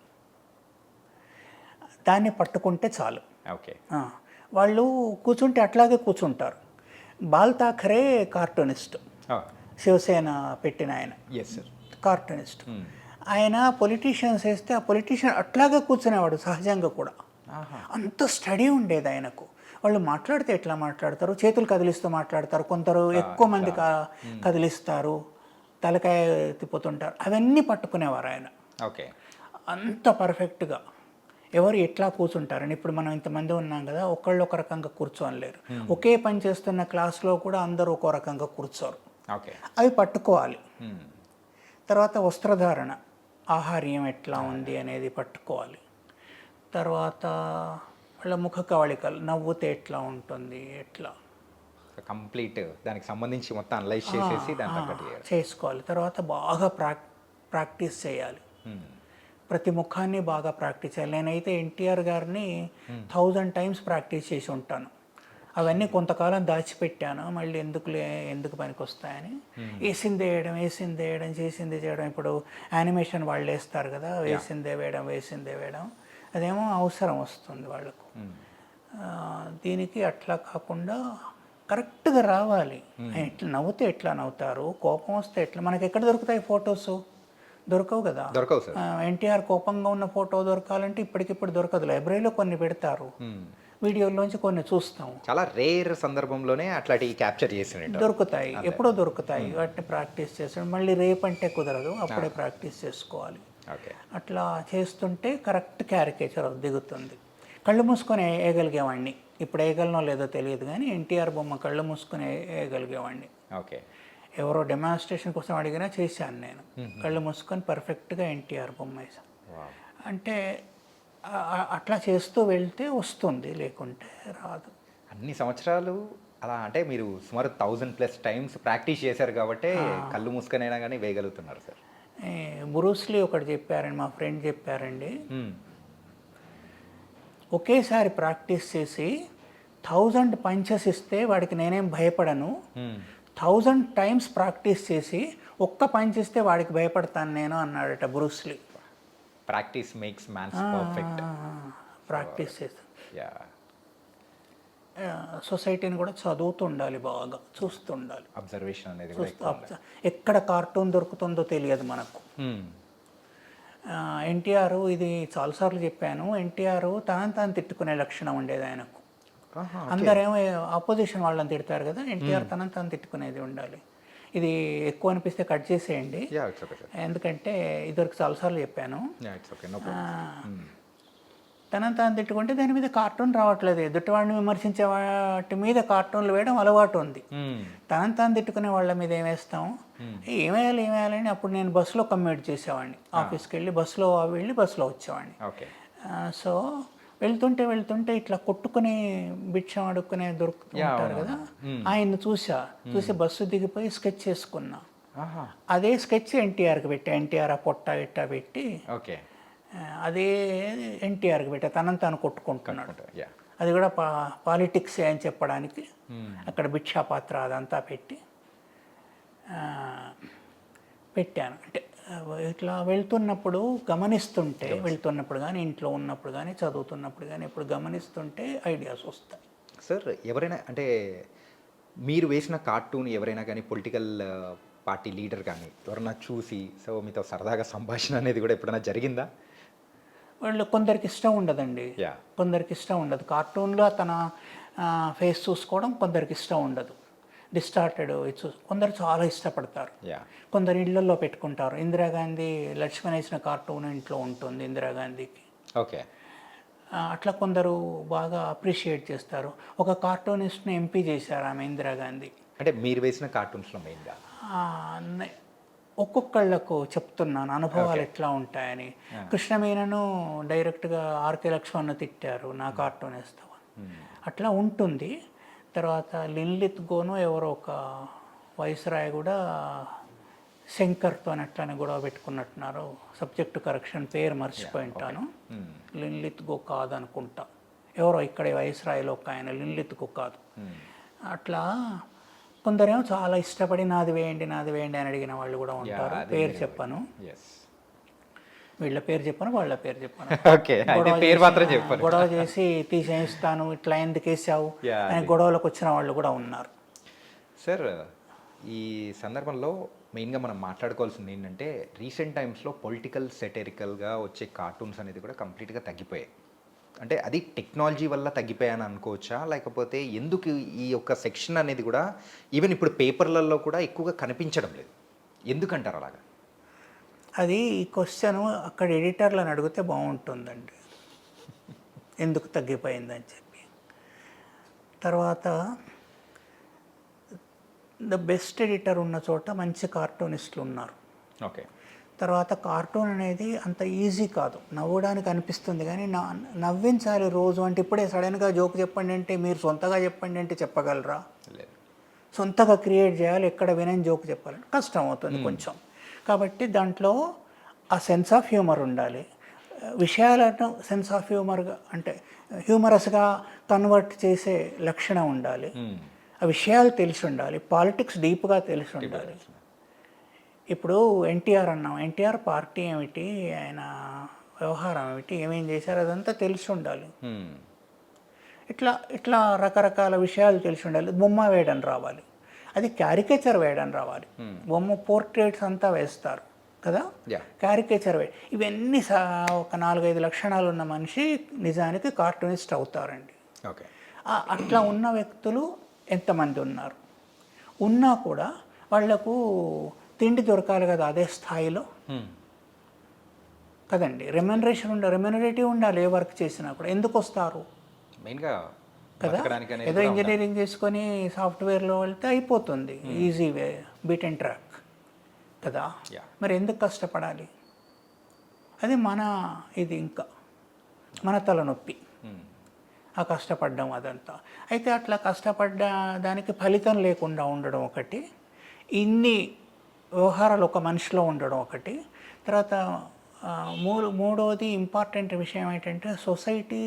దాన్ని పట్టుకుంటే చాలు. ఓకే. ఆ, వాళ్ళు కూర్చుంటే అట్లాగే కూర్చుంటారు. బాల్ ఠాకరే కార్టూనిస్ట్, శివసేన పెట్టిన ఆయన ఎస్ సార్. కార్టూనిస్ట్. ఆయన పొలిటీషియన్స్ వేస్తే ఆ పొలిటీషియన్ అట్లాగే కూర్చునేవాడు సహజంగా కూడా. అంత స్టడీ ఉండేది ఆయనకు. వాళ్ళు మాట్లాడితే ఎట్లా మాట్లాడతారు, చేతులు కదిలిస్తూ మాట్లాడతారు, కొందరు ఎక్కువ మంది కదిలిస్తారు, తలకాయ తిప్పుతుంటారు, అవన్నీ పట్టుకునేవారు ఆయన. ఓకే. అంత పర్ఫెక్ట్గా ఎవరు ఎట్లా కూర్చుంటారని. ఇప్పుడు మనం ఇంతమంది ఉన్నాం కదా, ఒకళ్ళు ఒక రకంగా కూర్చోలేరు. ఒకే పని చేస్తున్న క్లాస్లో కూడా అందరూ ఒక్కో రకంగా కూర్చోరు. ఓకే. అవి పట్టుకోవాలి. తర్వాత వస్త్రధారణ, ఆహార్యం ఎట్లా ఉంది అనేది పట్టుకోవాలి. తర్వాత వాళ్ళ ముఖ కవళికలు, నవ్వుతే ఎట్లా ఉంటుంది, ఎట్లా కంప్లీట్ దానికి సంబంధించి మొత్తం అనలైజ్ చేసేసి దాని తగ్గట్టు చేసుకోవాలి. తర్వాత బాగా ప్రాక్టీస్ చేయాలి. ప్రతి ముఖాన్ని బాగా ప్రాక్టీస్ చేయాలి. నేనైతే ఎన్టీఆర్ గారిని 1000 టైమ్స్ ప్రాక్టీస్ చేసి ఉంటాను. అవన్నీ కొంతకాలం దాచిపెట్టాను, మళ్ళీ ఎందుకు పనికి వస్తాయని. వేసింది వేయడం చేసింది చేయడం. ఇప్పుడు యానిమేషన్ వాళ్ళు వేస్తారు కదా, వేసిందే వేయడం, అదేమో అవసరం వస్తుంది వాళ్ళకు. దీనికి అట్లా కాకుండా కరెక్ట్గా రావాలి. ఎట్లా నవ్వుతే ఎట్లా నవ్వుతారు, కోపం వస్తే ఎట్లా. మనకి ఎక్కడ దొరుకుతాయి ఫొటోస్? దొరకవు కదా. ఎన్టీఆర్ కోపంగా ఉన్న ఫోటో దొరకాలంటే ఇప్పటికిప్పుడు దొరకదు. లైబ్రరీలో కొన్ని పెడతారు, వీడియోలోంచి కొన్ని చూస్తాం. చాలా రేర్ సందర్భంలోనే అట్లాంటి క్యాప్చర్ చేసి దొరుకుతాయి, ఎప్పుడో దొరుకుతాయి. వాటిని ప్రాక్టీస్ చేసి మళ్ళీ రేపంటే కుదరదు, అప్పుడే ప్రాక్టీస్ చేసుకోవాలి. అట్లా చేస్తుంటే కరెక్ట్ క్యారికేచర్ దిగుతుంది. కళ్ళు మూసుకొని వేయగలిగేవాడిని. ఇప్పుడు వేయగలనో లేదో తెలియదు కానీ ఎన్టీఆర్ బొమ్మ కళ్ళు మూసుకొని వేయగలిగేవాడిని. ఓకే. ఎవరో డెమాన్స్ట్రేషన్ కోసం అడిగినా చేశాను నేను. కళ్ళు మూసుకొని పర్ఫెక్ట్గా ఎన్టీఆర్ బొమ్మ వేసాను. అంటే అట్లా చేస్తూ వెళ్తే వస్తుంది, లేకుంటే రాదు. అన్ని సంవత్సరాలు అలా అంటే మీరు సుమారు 1000+ టైమ్స్ ప్రాక్టీస్ చేశారు కాబట్టి కళ్ళు మూసుకొనైనా కానీ వేయగలుగుతున్నారు సార్. బ్రూస్లీ ఒకటి చెప్పారండి, మా ఫ్రెండ్ చెప్పారండి, ఒకేసారి ప్రాక్టీస్ చేసి 1000 పంచెస్ ఇస్తే వాడికి నేనేం భయపడను, 1000 టైమ్స్ ప్రాక్టీస్ చేసి ఒక్క పంచ్ ఇస్తే వాడికి భయపడతాను నేను అన్నాడట Bruce Lee. Practice makes man's perfect. Practice చేస్తాను. సొసైటీని కూడా చదువుతూ ఉండాలి, బాగా చూస్తూ ఉండాలి. అబ్జర్వేషన్ అనేది ఎక్కడ కార్టూన్ దొరుకుతుందో తెలియదు మనకు. ఎన్టీఆర్, ఇది చాలాసార్లు చెప్పాను, ఎన్టీఆర్ తాను తిట్టుకునే లక్షణం ఉండేది ఆయనకు. అందరేమో ఆపోజిషన్ వాళ్ళని తిడతారు కదా, ఎన్టీఆర్ తను తిట్టుకునేది ఉండాలి. ఇది ఎక్కువ అనిపిస్తే కట్ చేసేయండి, ఎందుకంటే ఇదివరకు చాలాసార్లు చెప్పాను. తను తిట్టుకుంటే దాని మీద కార్టూన్ రావట్లేదు. ఎదుటివాడిని విమర్శించే వాటి మీద కార్టూన్లు వేయడం అలవాటు ఉంది. తను తిట్టుకునే వాళ్ళ మీద ఏమేస్తాం, ఏమేయాలని. అప్పుడు నేను బస్సులో కమ్యూట్ చేసేవాడిని, ఆఫీస్కి వెళ్ళి బస్సులో వచ్చేవాడిని. సో వెళ్తుంటే ఇట్లా కొట్టుకుని భిక్షం అడుక్కునే దొరుకుతుంటారు కదా, ఆయన్ని చూసి బస్సు దిగిపోయి స్కెచ్ చేసుకున్నా. అదే స్కెచ్ ఎన్టీఆర్కి పెట్టా. ఎన్టీఆర్ ఆ పొట్ట ఇట్టా పెట్టి అదే ఎన్టీఆర్కి పెట్టా. తను కొట్టుకుంటున్నాడు. అది కూడా పాలిటిక్స్ అని చెప్పడానికి అక్కడ భిక్షాపాత్ర అదంతా పెట్టాను. అంటే ఇట్లా వెళ్తున్నప్పుడు గమనిస్తుంటే, వెళ్తున్నప్పుడు కానీ ఇంట్లో ఉన్నప్పుడు కానీ చదువుతున్నప్పుడు కానీ ఎప్పుడు గమనిస్తుంటే ఐడియాస్ వస్తాయి. సార్, ఎవరైనా అంటే మీరు వేసిన కార్టూన్ ఎవరైనా కానీ పొలిటికల్ పార్టీ లీడర్ కానీ ఎవరైనా చూసి సో మీతో సరదాగా సంభాషణ అనేది కూడా ఎప్పుడైనా జరిగిందా? వాళ్ళు కొందరికి ఇష్టం ఉండదండి, కొందరికి ఇష్టం ఉండదు. కార్టూన్లో తన ఫేస్ చూసుకోవడం కొందరికి ఇష్టం ఉండదు. డిస్టార్టెడ్ కొందరు చాలా ఇష్టపడతారు. కొందరు ఇళ్లలో పెట్టుకుంటారు. ఇందిరాగాంధీ లక్ష్మణ్ వేసిన కార్టూన్ ఇంట్లో ఉంటుంది ఇందిరాగాంధీకి. ఓకే. అట్లా కొందరు బాగా అప్రిషియేట్ చేస్తారు. ఒక కార్టూనిస్ట్ని ఎంపీ చేశారు ఆమె, ఇందిరాగాంధీ. అంటే మీరు వేసిన కార్టూన్స్లో మెయిన్గా ఒక్కొక్కళ్ళకు చెప్తున్నాను అనుభవాలు ఎట్లా ఉంటాయని. కృష్ణమీనను డైరెక్ట్గా ఆర్కే లక్ష్మణ్ను తిట్టారు, నా కార్టూన్ వేస్తావా, అట్లా ఉంటుంది. తర్వాత లిన్లిత్ గోను ఎవరో ఒక వైస్రాయ్ కూడా శంకర్తో అట్లనే గొడవ పెట్టుకున్నట్టున్నారు. సబ్జెక్టు కరెక్షన్ పేరు మర్చిపోయింటాను. లిన్లిత్ గో కాదనుకుంటా, ఎవరో ఇక్కడ వైస్రాయ్లో ఒక ఆయన, లిన్లిత్ గో కాదు. అట్లా కొందరేమో చాలా ఇష్టపడి నాది వేయండి అని అడిగిన వాళ్ళు కూడా ఉంటారు, పేరు చెప్పను. వీళ్ళ పేరు చెప్పను, వాళ్ళ పేరు చెప్పను. ఓకే, అయితే పేరు మాత్రం చెప్పారు. గొడవ చేసి తీసేయిస్తాను, ఇట్లా ఎందుకు వేసావు Yeah, అని గొడవలకు వచ్చిన వాళ్ళు కూడా ఉన్నారు. సార్, ఈ సందర్భంలో మెయిన్గా మనం మాట్లాడుకోవాల్సింది ఏంటంటే రీసెంట్ టైమ్స్లో పొలిటికల్ సెటరికల్గా వచ్చే కార్టూన్స్ అనేది కూడా కంప్లీట్గా తగ్గిపోయాయి. అంటే అది టెక్నాలజీ వల్ల తగ్గిపోయాను అనుకోవచ్చా, లేకపోతే ఎందుకు ఈ యొక్క సెక్షన్ అనేది కూడా ఈవెన్ ఇప్పుడు పేపర్లలో కూడా ఎక్కువగా కనిపించడం లేదు, ఎందుకంటారు అలాగా? అది ఈ క్వశ్చన్ అక్కడ ఎడిటర్లను అడిగితే బాగుంటుందండి, ఎందుకు తగ్గిపోయిందని చెప్పి. తర్వాత ద బెస్ట్ ఎడిటర్ ఉన్న చోట మంచి కార్టూనిస్టులు ఉన్నారు. ఓకే. తర్వాత కార్టూన్ అనేది అంత ఈజీ కాదు, నవ్వడానికి అనిపిస్తుంది కానీ నవ్వించాలి రోజు అంటే ఇప్పుడే సడన్గా జోక్ చెప్పండి అంటే, మీరు సొంతగా చెప్పండి అంటే చెప్పగలరా? లేదు. సొంతగా క్రియేట్ చేయాలి, ఎక్కడ వినని జోక్ చెప్పాలంటే కష్టం అవుతుంది కొంచెం. కాబట్టి దాంట్లో ఆ సెన్స్ ఆఫ్ హ్యూమర్ ఉండాలి, విషయాలను సెన్స్ ఆఫ్ హ్యూమర్గా అంటే హ్యూమరస్గా కన్వర్ట్ చేసే లక్షణం ఉండాలి, ఆ విషయాలు తెలిసి ఉండాలి, పాలిటిక్స్ డీప్గా తెలిసి ఉండాలి. ఇప్పుడు ఎన్టీఆర్ అన్నాం, ఎన్టీఆర్ పార్టీ ఏమిటి, ఆయన వ్యవహారం ఏమిటి, ఏమేం చేశారు అదంతా తెలిసి ఉండాలి. ఇట్లా ఇట్లా రకరకాల విషయాలు తెలిసి ఉండాలి. బొమ్మ వేయడం రావాలి, అది క్యారికేచర్ వేయడం రావాలి. బొమ్మ పోర్ట్రేట్స్ అంతా వేస్తారు కదా, క్యారికేచర్ ఇవన్నీ ఒక 4-5 లక్షణాలు ఉన్న మనిషి నిజానికి కార్టూనిస్ట్ అవుతారండి. ఓకే. అట్లా ఉన్న వ్యక్తులు ఎంతమంది ఉన్నారు, ఉన్నా కూడా వాళ్లకు తిండి దొరకాలి కదా అదే స్థాయిలో కదండి. రెమ్యునరేటివ్ ఉండాలి, ఏ వర్క్ చేసినా కూడా. ఎందుకు వస్తారు మెయిన్గా కదా, ఏదో ఇంజనీరింగ్ చేసుకొని సాఫ్ట్వేర్లో వెళ్తే అయిపోతుంది, easy way, beat and track కదా. మరి ఎందుకు కష్టపడాలి? అది మన ఇది ఇంకా మన తలనొప్పి, ఆ కష్టపడ్డం అదంతా. అయితే అట్లా కష్టపడ్డ దానికి ఫలితం లేకుండా ఉండడం ఒకటి, ఇన్ని వ్యవహారాలు ఒక మనిషిలో ఉండడం ఒకటి. తర్వాత మూడవది ఇంపార్టెంట్ విషయం ఏంటంటే సొసైటీ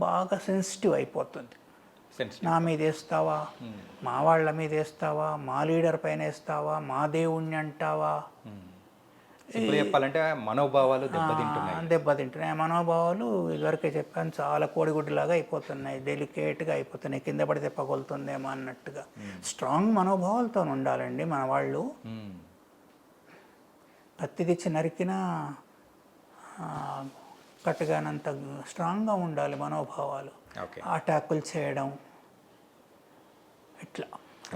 బాగా సెన్సిటివ్ అయిపోతుంది. నా మీద వేస్తావా, మా వాళ్ళ మీద వేస్తావా, మా లీడర్ పైన వేస్తావా, మా దేవుణ్ణి అంటావా, చెప్పాలంటే మనోభావాలు దెబ్బతింటున్నాయి. మనోభావాలు ఇదివరకే చెప్పాను, చాలా కోడిగుడ్డులాగా అయిపోతున్నాయి, డెలికేట్గా అయిపోతున్నాయి, కింద పడితే పగులుతుందేమో అన్నట్టుగా. స్ట్రాంగ్ మనోభావాలతో ఉండాలండి మన వాళ్ళు. కత్తి తెచ్చి నరికినా కట్టగానంత స్ట్రాంగ్గా ఉండాలి మనోభావాలు. అటాకులు చేయడం, ఇట్లా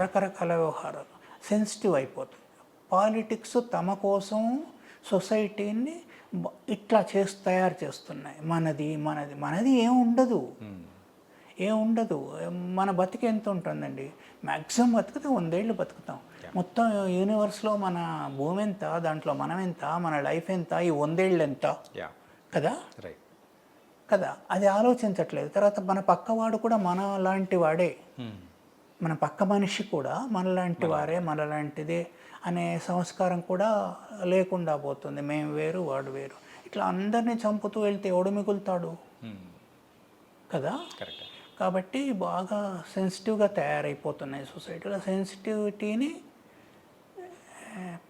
రకరకాల వ్యవహారాలు సెన్సిటివ్ అయిపోతుంది. పాలిటిక్స్ తమ కోసం సొసైటీని ఇట్లా తయారు చేస్తున్నాయి. మనది మనది మనది ఏముండదు, ఏముండదు. మన బతికి ఎంత ఉంటుందండి, మ్యాక్సిమం బతికితే 100 ఏళ్ళు బతుకుతాం. మొత్తం యూనివర్స్లో మన భూమి ఎంత, దాంట్లో మనం ఎంత, మన లైఫ్ ఎంత, ఈ 100 ఏళ్ళు ఎంత కదా కదా, అది ఆలోచించట్లేదు. తర్వాత మన పక్కవాడు కూడా మన లాంటి వాడే, మన పక్క మనిషి కూడా మనలాంటి వారే, మనలాంటిదే అనే సంస్కారం కూడా లేకుండా పోతుంది. మేము వేరు వాడు వేరు, ఇట్లా అందరినీ చంపుతూ వెళ్తే ఎవడు మిగులుతాడు కదా. కాబట్టి బాగా సెన్సిటివ్గా తయారైపోతున్నాయి సొసైటీలో. సెన్సిటివిటీని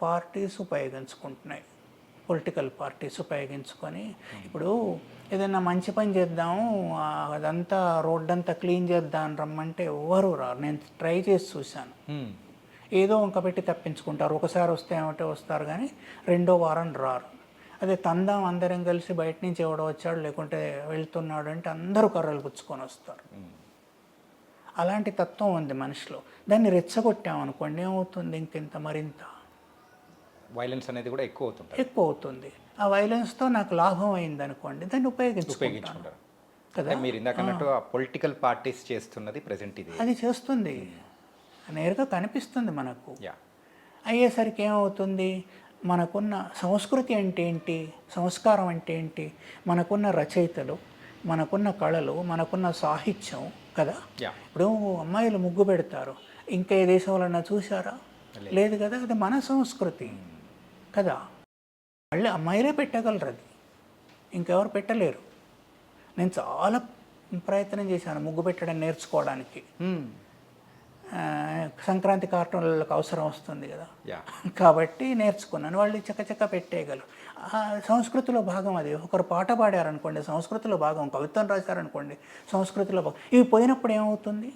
పార్టీస్ ఉపయోగించుకుంటున్నాయి, పొలిటికల్ పార్టీస్ ఉపయోగించుకొని. ఇప్పుడు ఏదైనా మంచి పని చేద్దాము, అదంతా రోడ్డంతా క్లీన్ చేద్దాం రమ్మంటే ఎవరు రారు. నేను ట్రై చేసి చూశాను, ఏదో వంక పెట్టి తప్పించుకుంటారు. ఒకసారి వస్తే ఏమంటే వస్తారు కానీ రెండో వారం రారు. అదే తందాం అందరం కలిసి బయట నుంచి ఎవడో వచ్చాడు లేకుంటే వెళ్తున్నాడు అంటే అందరూ కర్రలు పుచ్చుకొని వస్తారు. అలాంటి తత్వం ఉంది మనిషిలో. దాన్ని రెచ్చగొట్టామనుకోండి ఏమవుతుంది, ఇంకెంత మరింత వైలెన్స్ అనేది కూడా ఎక్కువ అవుతుంది. ఆ వైలెన్స్తో నాకు లాభం అయింది అనుకోండి, దాన్ని ఉపయోగించుకుంటారు కదా. మీరు ఇందాక అన్నట్టు పొలిటికల్ పార్టీస్ చేస్తున్నది ప్రెజెంట్ ఇది, అది చేస్తుంది, నేరుగా కనిపిస్తుంది మనకు. అయ్యేసరికి ఏమవుతుంది, మనకున్న సంస్కృతి అంటే ఏంటి, సంస్కారం అంటే ఏంటి, మనకున్న రచయితలు, మనకున్న కళలు, మనకున్న సాహిత్యం కదా. ఇప్పుడు అమ్మాయిలు ముగ్గు పెడతారు, ఇంకా ఏ దేశంలో చూసారా? లేదు కదా. అది మన సంస్కృతి కదా. మళ్ళీ అమ్మాయిలే పెట్టగలరు, అది ఇంకెవరు పెట్టలేరు. నేను చాలా ప్రయత్నం చేశాను ముగ్గు పెట్టడం నేర్చుకోవడానికి. సంక్రాంతి కార్టూన్లకు అవసరం వస్తుంది కదా, యా కాబట్టి నేర్చుకున్నాను. వాళ్ళు చకచక పెట్టేయగలరు. ఆ సంస్కృతిలో భాగం అది. ఒకరు పాట పాడారనుకోండి, సంస్కృతిలో భాగం. కవిత్వం రాశారనుకోండి, సంస్కృతిలో భాగం. ఇవి పోయినప్పుడు ఏమవుతుంది?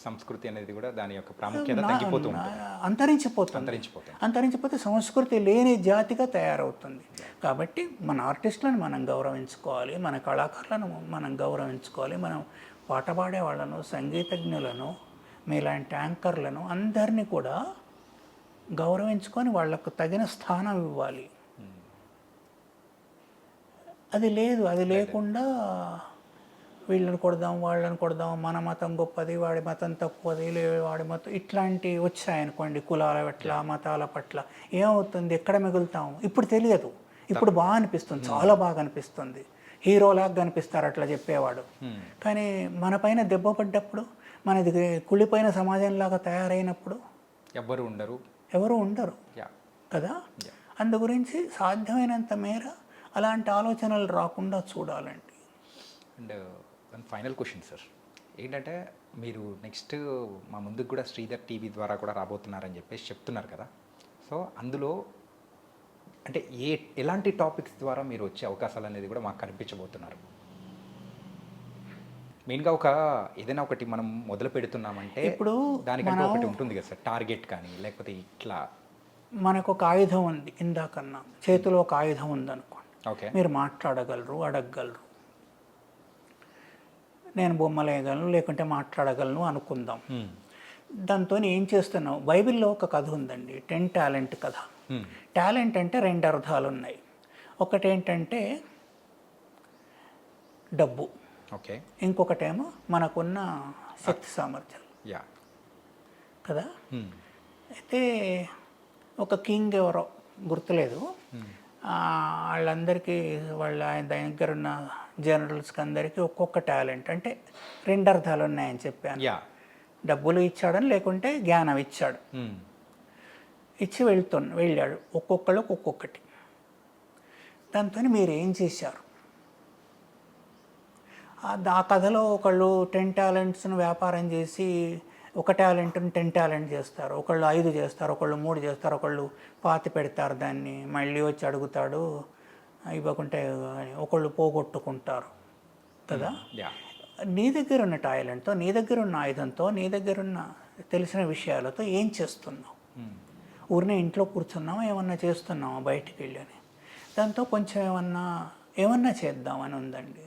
సంస్కృతి అనేది కూడా దాని యొక్క ప్రాముఖ్యత తగ్గిపోతూ ఉంటుంది, అంతరించిపోతుంది. అంతరించిపోతే సంస్కృతి లేని జాతిగా తయారవుతుంది. కాబట్టి మన ఆర్టిస్టులను మనం గౌరవించుకోవాలి, మన కళాకారులను మనం గౌరవించుకోవాలి, మనం పాట పాడే వాళ్ళను, సంగీతజ్ఞులను, మీలాంటి యాంకర్లను అందరినీ కూడా గౌరవించుకొని వాళ్లకు తగిన స్థానం ఇవ్వాలి. అది లేదు. అది లేకుండా వీళ్ళని కొడదాం, వాళ్ళని కొడదాం, మన మతం గొప్పది, వాడి మతం తక్కువది, వాడి మతం ఇట్లాంటివి వచ్చాయనుకోండి, కులాల పట్ల, మతాల పట్ల ఏమవుతుంది? ఎక్కడ మిగులుతాం? ఇప్పుడు తెలియదు. ఇప్పుడు బాగా అనిపిస్తుంది, చాలా బాగా అనిపిస్తుంది. హీరోలాగా కనిపిస్తారు అట్లా చెప్పేవాడు. కానీ మన పైన దెబ్బ పడ్డప్పుడు, మనది కుళ్ళిపోయిన సమాజంలాగా తయారైనప్పుడు ఎవరు ఉండరు కదా. అందు గురించి సాధ్యమైనంత మేర అలాంటి ఆలోచనలు రాకుండా చూడాలండి. అండ్ ఫైనల్ క్వశ్చన్ సార్ ఏంటంటే, మీరు నెక్స్ట్ మా ముందుకు కూడా శ్రీధర్ టీవీ ద్వారా కూడా రాబోతున్నారని చెప్పేసి చెప్తున్నారు కదా. సో అందులో అంటే ఎలాంటి టాపిక్స్ ద్వారా మీరు వచ్చే అవకాశాలు అనేది కూడా మాకు కనిపించబోతున్నారు? మెయిన్గా ఏదైనా ఒకటి మనం మొదలు పెడుతున్నామంటే ఇప్పుడు దానికంటే ఒకటి ఉంటుంది కదా సార్, టార్గెట్ కానీ, లేకపోతే ఇట్లా మనకు ఒక ఆయుధం ఉంది. ఇందాకన్నా చేతిలో ఒక ఆయుధం ఉందనుకోండి, ఓకే, మీరు మాట్లాడగలరు, అడగగలరు. నేను బొమ్మలు వేయగలను, లేకుంటే మాట్లాడగలను అనుకుందాం. దాంతో ఏం చేస్తున్నావు? బైబిల్లో ఒక కథ ఉందండి, 10 టాలెంట్ కథ. టాలెంట్ అంటే 2 అర్థాలు ఉన్నాయి. ఒకటి ఏంటంటే డబ్బు, ఓకే, ఇంకొకటేమో మనకున్న శక్తి సామర్థ్యాలు కదా. అయితే ఒక కింగ్ ఎవరో గుర్తులేదు, వాళ్ళందరికీ ఆయన దగ్గర ఉన్న జనరల్స్కి అందరికీ ఒక్కొక్క టాలెంట్ అంటే 2 అర్థాలు ఉన్నాయని చెప్పాను. డబ్బులు ఇచ్చాడని, లేకుంటే జ్ఞానం ఇచ్చాడు. ఇచ్చి వెళ్ళాడు, ఒక్కొక్కళ్ళకి ఒక్కొక్కటి. దాంతో మీరు ఏం చేశారు? ఆ కథలో ఒకళ్ళు 10 టాలెంట్స్ను వ్యాపారం చేసి ఒక టాలెంట్ని 10 టాలెంట్ చేస్తారు, ఒకళ్ళు 5 చేస్తారు, ఒకళ్ళు 3 చేస్తారు, ఒకళ్ళు 5 పెడతారు, దాన్ని మళ్ళీ వచ్చి అడుగుతాడు ఇవ్వకుంటే, ఒకళ్ళు పోగొట్టుకుంటారు కదా. నీ దగ్గర ఉన్న టాలెంట్తో, నీ దగ్గర ఉన్న ఆయుధంతో, నీ దగ్గర ఉన్న తెలిసిన విషయాలతో ఏం చేస్తున్నావు? ఊరినే ఇంట్లో కూర్చున్నామా, ఏమన్నా చేస్తున్నామా బయటికి వెళ్ళని? దాంతో కొంచెం ఏమన్నా చేద్దామని ఉందండి.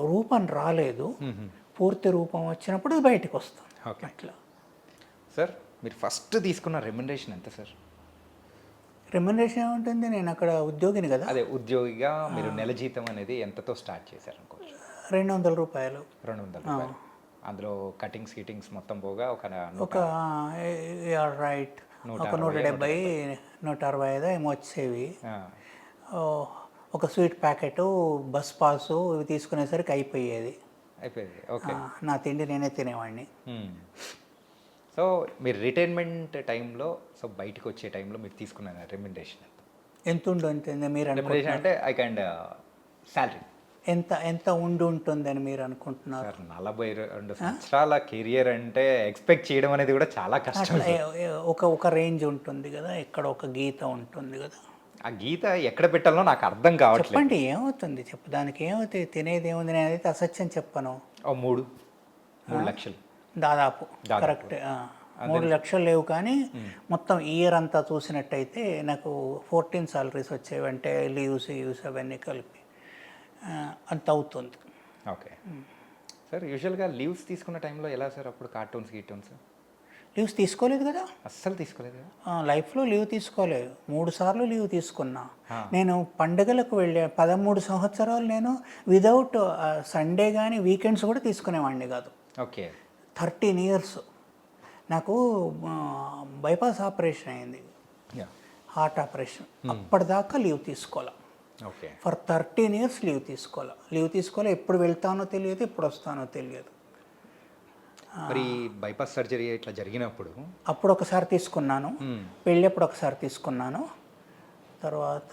రూపం రాలేదు, పూర్తి రూపం వచ్చినప్పుడు బయటకు వస్తుంది. అట్లా సార్, మీరు ఫస్ట్ తీసుకున్న రెమ్యునరేషన్ ఎంత సార్? రెమ్యునరేషన్ ఏముంటుంది? నేను అక్కడ ఉద్యోగిని కదా. అదే ఉద్యోగిగా మీరు నెల జీతం అనేది ఎంతతో స్టార్ట్ చేశారు అనుకోవచ్చు? 200 రూపాయలు. 200 రూపాయలు. అందులో కటింగ్స్ గిటింగ్స్ మొత్తం పోగా ఒక రైట్ ఒక 170, 165 ఏమో వచ్చేవి. ఒక స్వీట్ ప్యాకెట్, బస్ పాసు ఇవి తీసుకునేసరికి అయిపోయేది. ఓకే, నా తిండి నేనే తినేవాడిని. సో మీరు రిటైర్మెంట్ టైంలో, సో బయటకు వచ్చే టైంలో మీరు తీసుకున్న రెమ్యునరేషన్ ఎంత ఉంటుంది మీరు రెమ్యునరేషన్ అంటే శాలరీ ఎంత ఉంటుందని మీరు అనుకుంటున్నారు? సార్, 42 సంవత్సరాల కెరియర్ అంటే ఎక్స్పెక్ట్ చేయడం అనేది కూడా చాలా కష్టం. ఒక రేంజ్ ఉంటుంది కదా, ఎక్కడ ఒక గీత ఉంటుంది కదా. ఆ గీత ఎక్కడ పెట్టాలో నాకు అర్థం కావట్లేదు. చెప్పండి, ఏమవుతుంది చెప్పు. దానికి ఏమవుతుంది? తినేది ఏముంది? నేనైతే అసత్యం చెప్పను. 3 లక్షలు దాదాపు కరెక్ట్. 3 లక్షలు లేవు, కానీ మొత్తం ఇయర్ అంతా చూసినట్టయితే నాకు 14 సాలరీస్ వచ్చేవి. అంటే లీవ్స్ అవన్నీ కలిపి అంత అవుతుంది. ఓకే సార్, యూజువల్గా లీవ్స్ తీసుకున్న టైంలో ఎలా సార్? అప్పుడు కార్టూన్స్ లీవ్స్ తీసుకోలేదు కదా, అస్సలు తీసుకోలేదు కదా. లైఫ్లో లీవ్ తీసుకోలేదు. 3 సార్లు లీవ్ తీసుకున్నా. నేను పండుగలకు వెళ్ళే 13 సంవత్సరాలు నేను విదౌట్ సండే కానీ వీకెండ్స్ కూడా తీసుకునేవాడిని కాదు. Okay, 13 years. నాకు బైపాస్ ఆపరేషన్ అయింది, హార్ట్ ఆపరేషన్. అప్పటిదాకా లీవ్ తీసుకోవాలి. ఓకే, ఫర్ 13 ఇయర్స్ లీవ్ తీసుకోవాలి. ఎప్పుడు వెళ్తానో తెలియదు, ఎప్పుడు వస్తానో తెలియదు. మరి బైపాస్ సర్జరీ ఇట్లా జరిగినప్పుడు అప్పుడు ఒకసారి తీసుకున్నాను, వెళ్ళేప్పుడు ఒకసారి తీసుకున్నాను. తర్వాత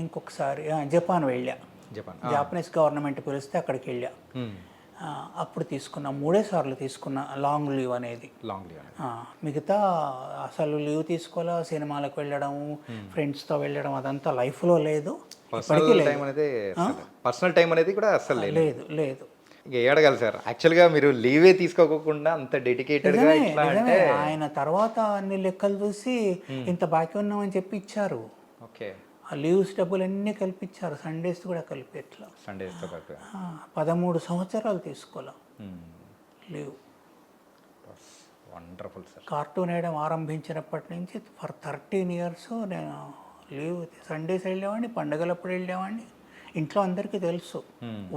ఇంకొకసారి జపాన్ వెళ్ళా. జాపనీస్ గవర్నమెంట్ పిలిస్తే అక్కడికి వెళ్ళా. అప్పుడు తీసుకున్నా 3 సార్లు తీసుకున్నా లాంగ్ లీవ్ అనేది. లాంగ్ లీవ్ అనేది. మిగతా అసలు లీవ్ తీసుకోవాలా, సినిమాలకు వెళ్ళడం, ఫ్రెండ్స్తో వెళ్ళడం అదంతా లైఫ్లో లేదు, ఇప్పటికీ లేదు. పర్సనల్ టైం అనేది కూడా అస్సలు లేదు. లేదు లేదు. ఇక ఏడగాలి సార్, యాక్చువల్గా మీరు లీవే తీసుకోకుండా అంత డెడికేటెడ్గా ఇట్లా అంటే. ఆయన తర్వాత అన్ని లెక్కలు చూసి ఇంత బాకీ ఉన్నామని చెప్పి ఇచ్చారు. ఓకే. ఆ లీవ్స్ డబ్బులు అన్నీ కల్పించారు, సండేస్ కూడా కలిపి ఎట్లా. సండేస్తో కలిపి 13 సంవత్సరాలు తీసుకోలే లీవ్. Wonderful sir. కార్టూన్ వేయడం ఆరంభించినప్పటి నుంచి ఫర్ 13 ఇయర్స్ నేను లీవ్ సండేస్ వెళ్ళేవాడిని, పండగలప్పుడు వెళ్ళేవాడిని. ఇంట్లో అందరికీ తెలుసు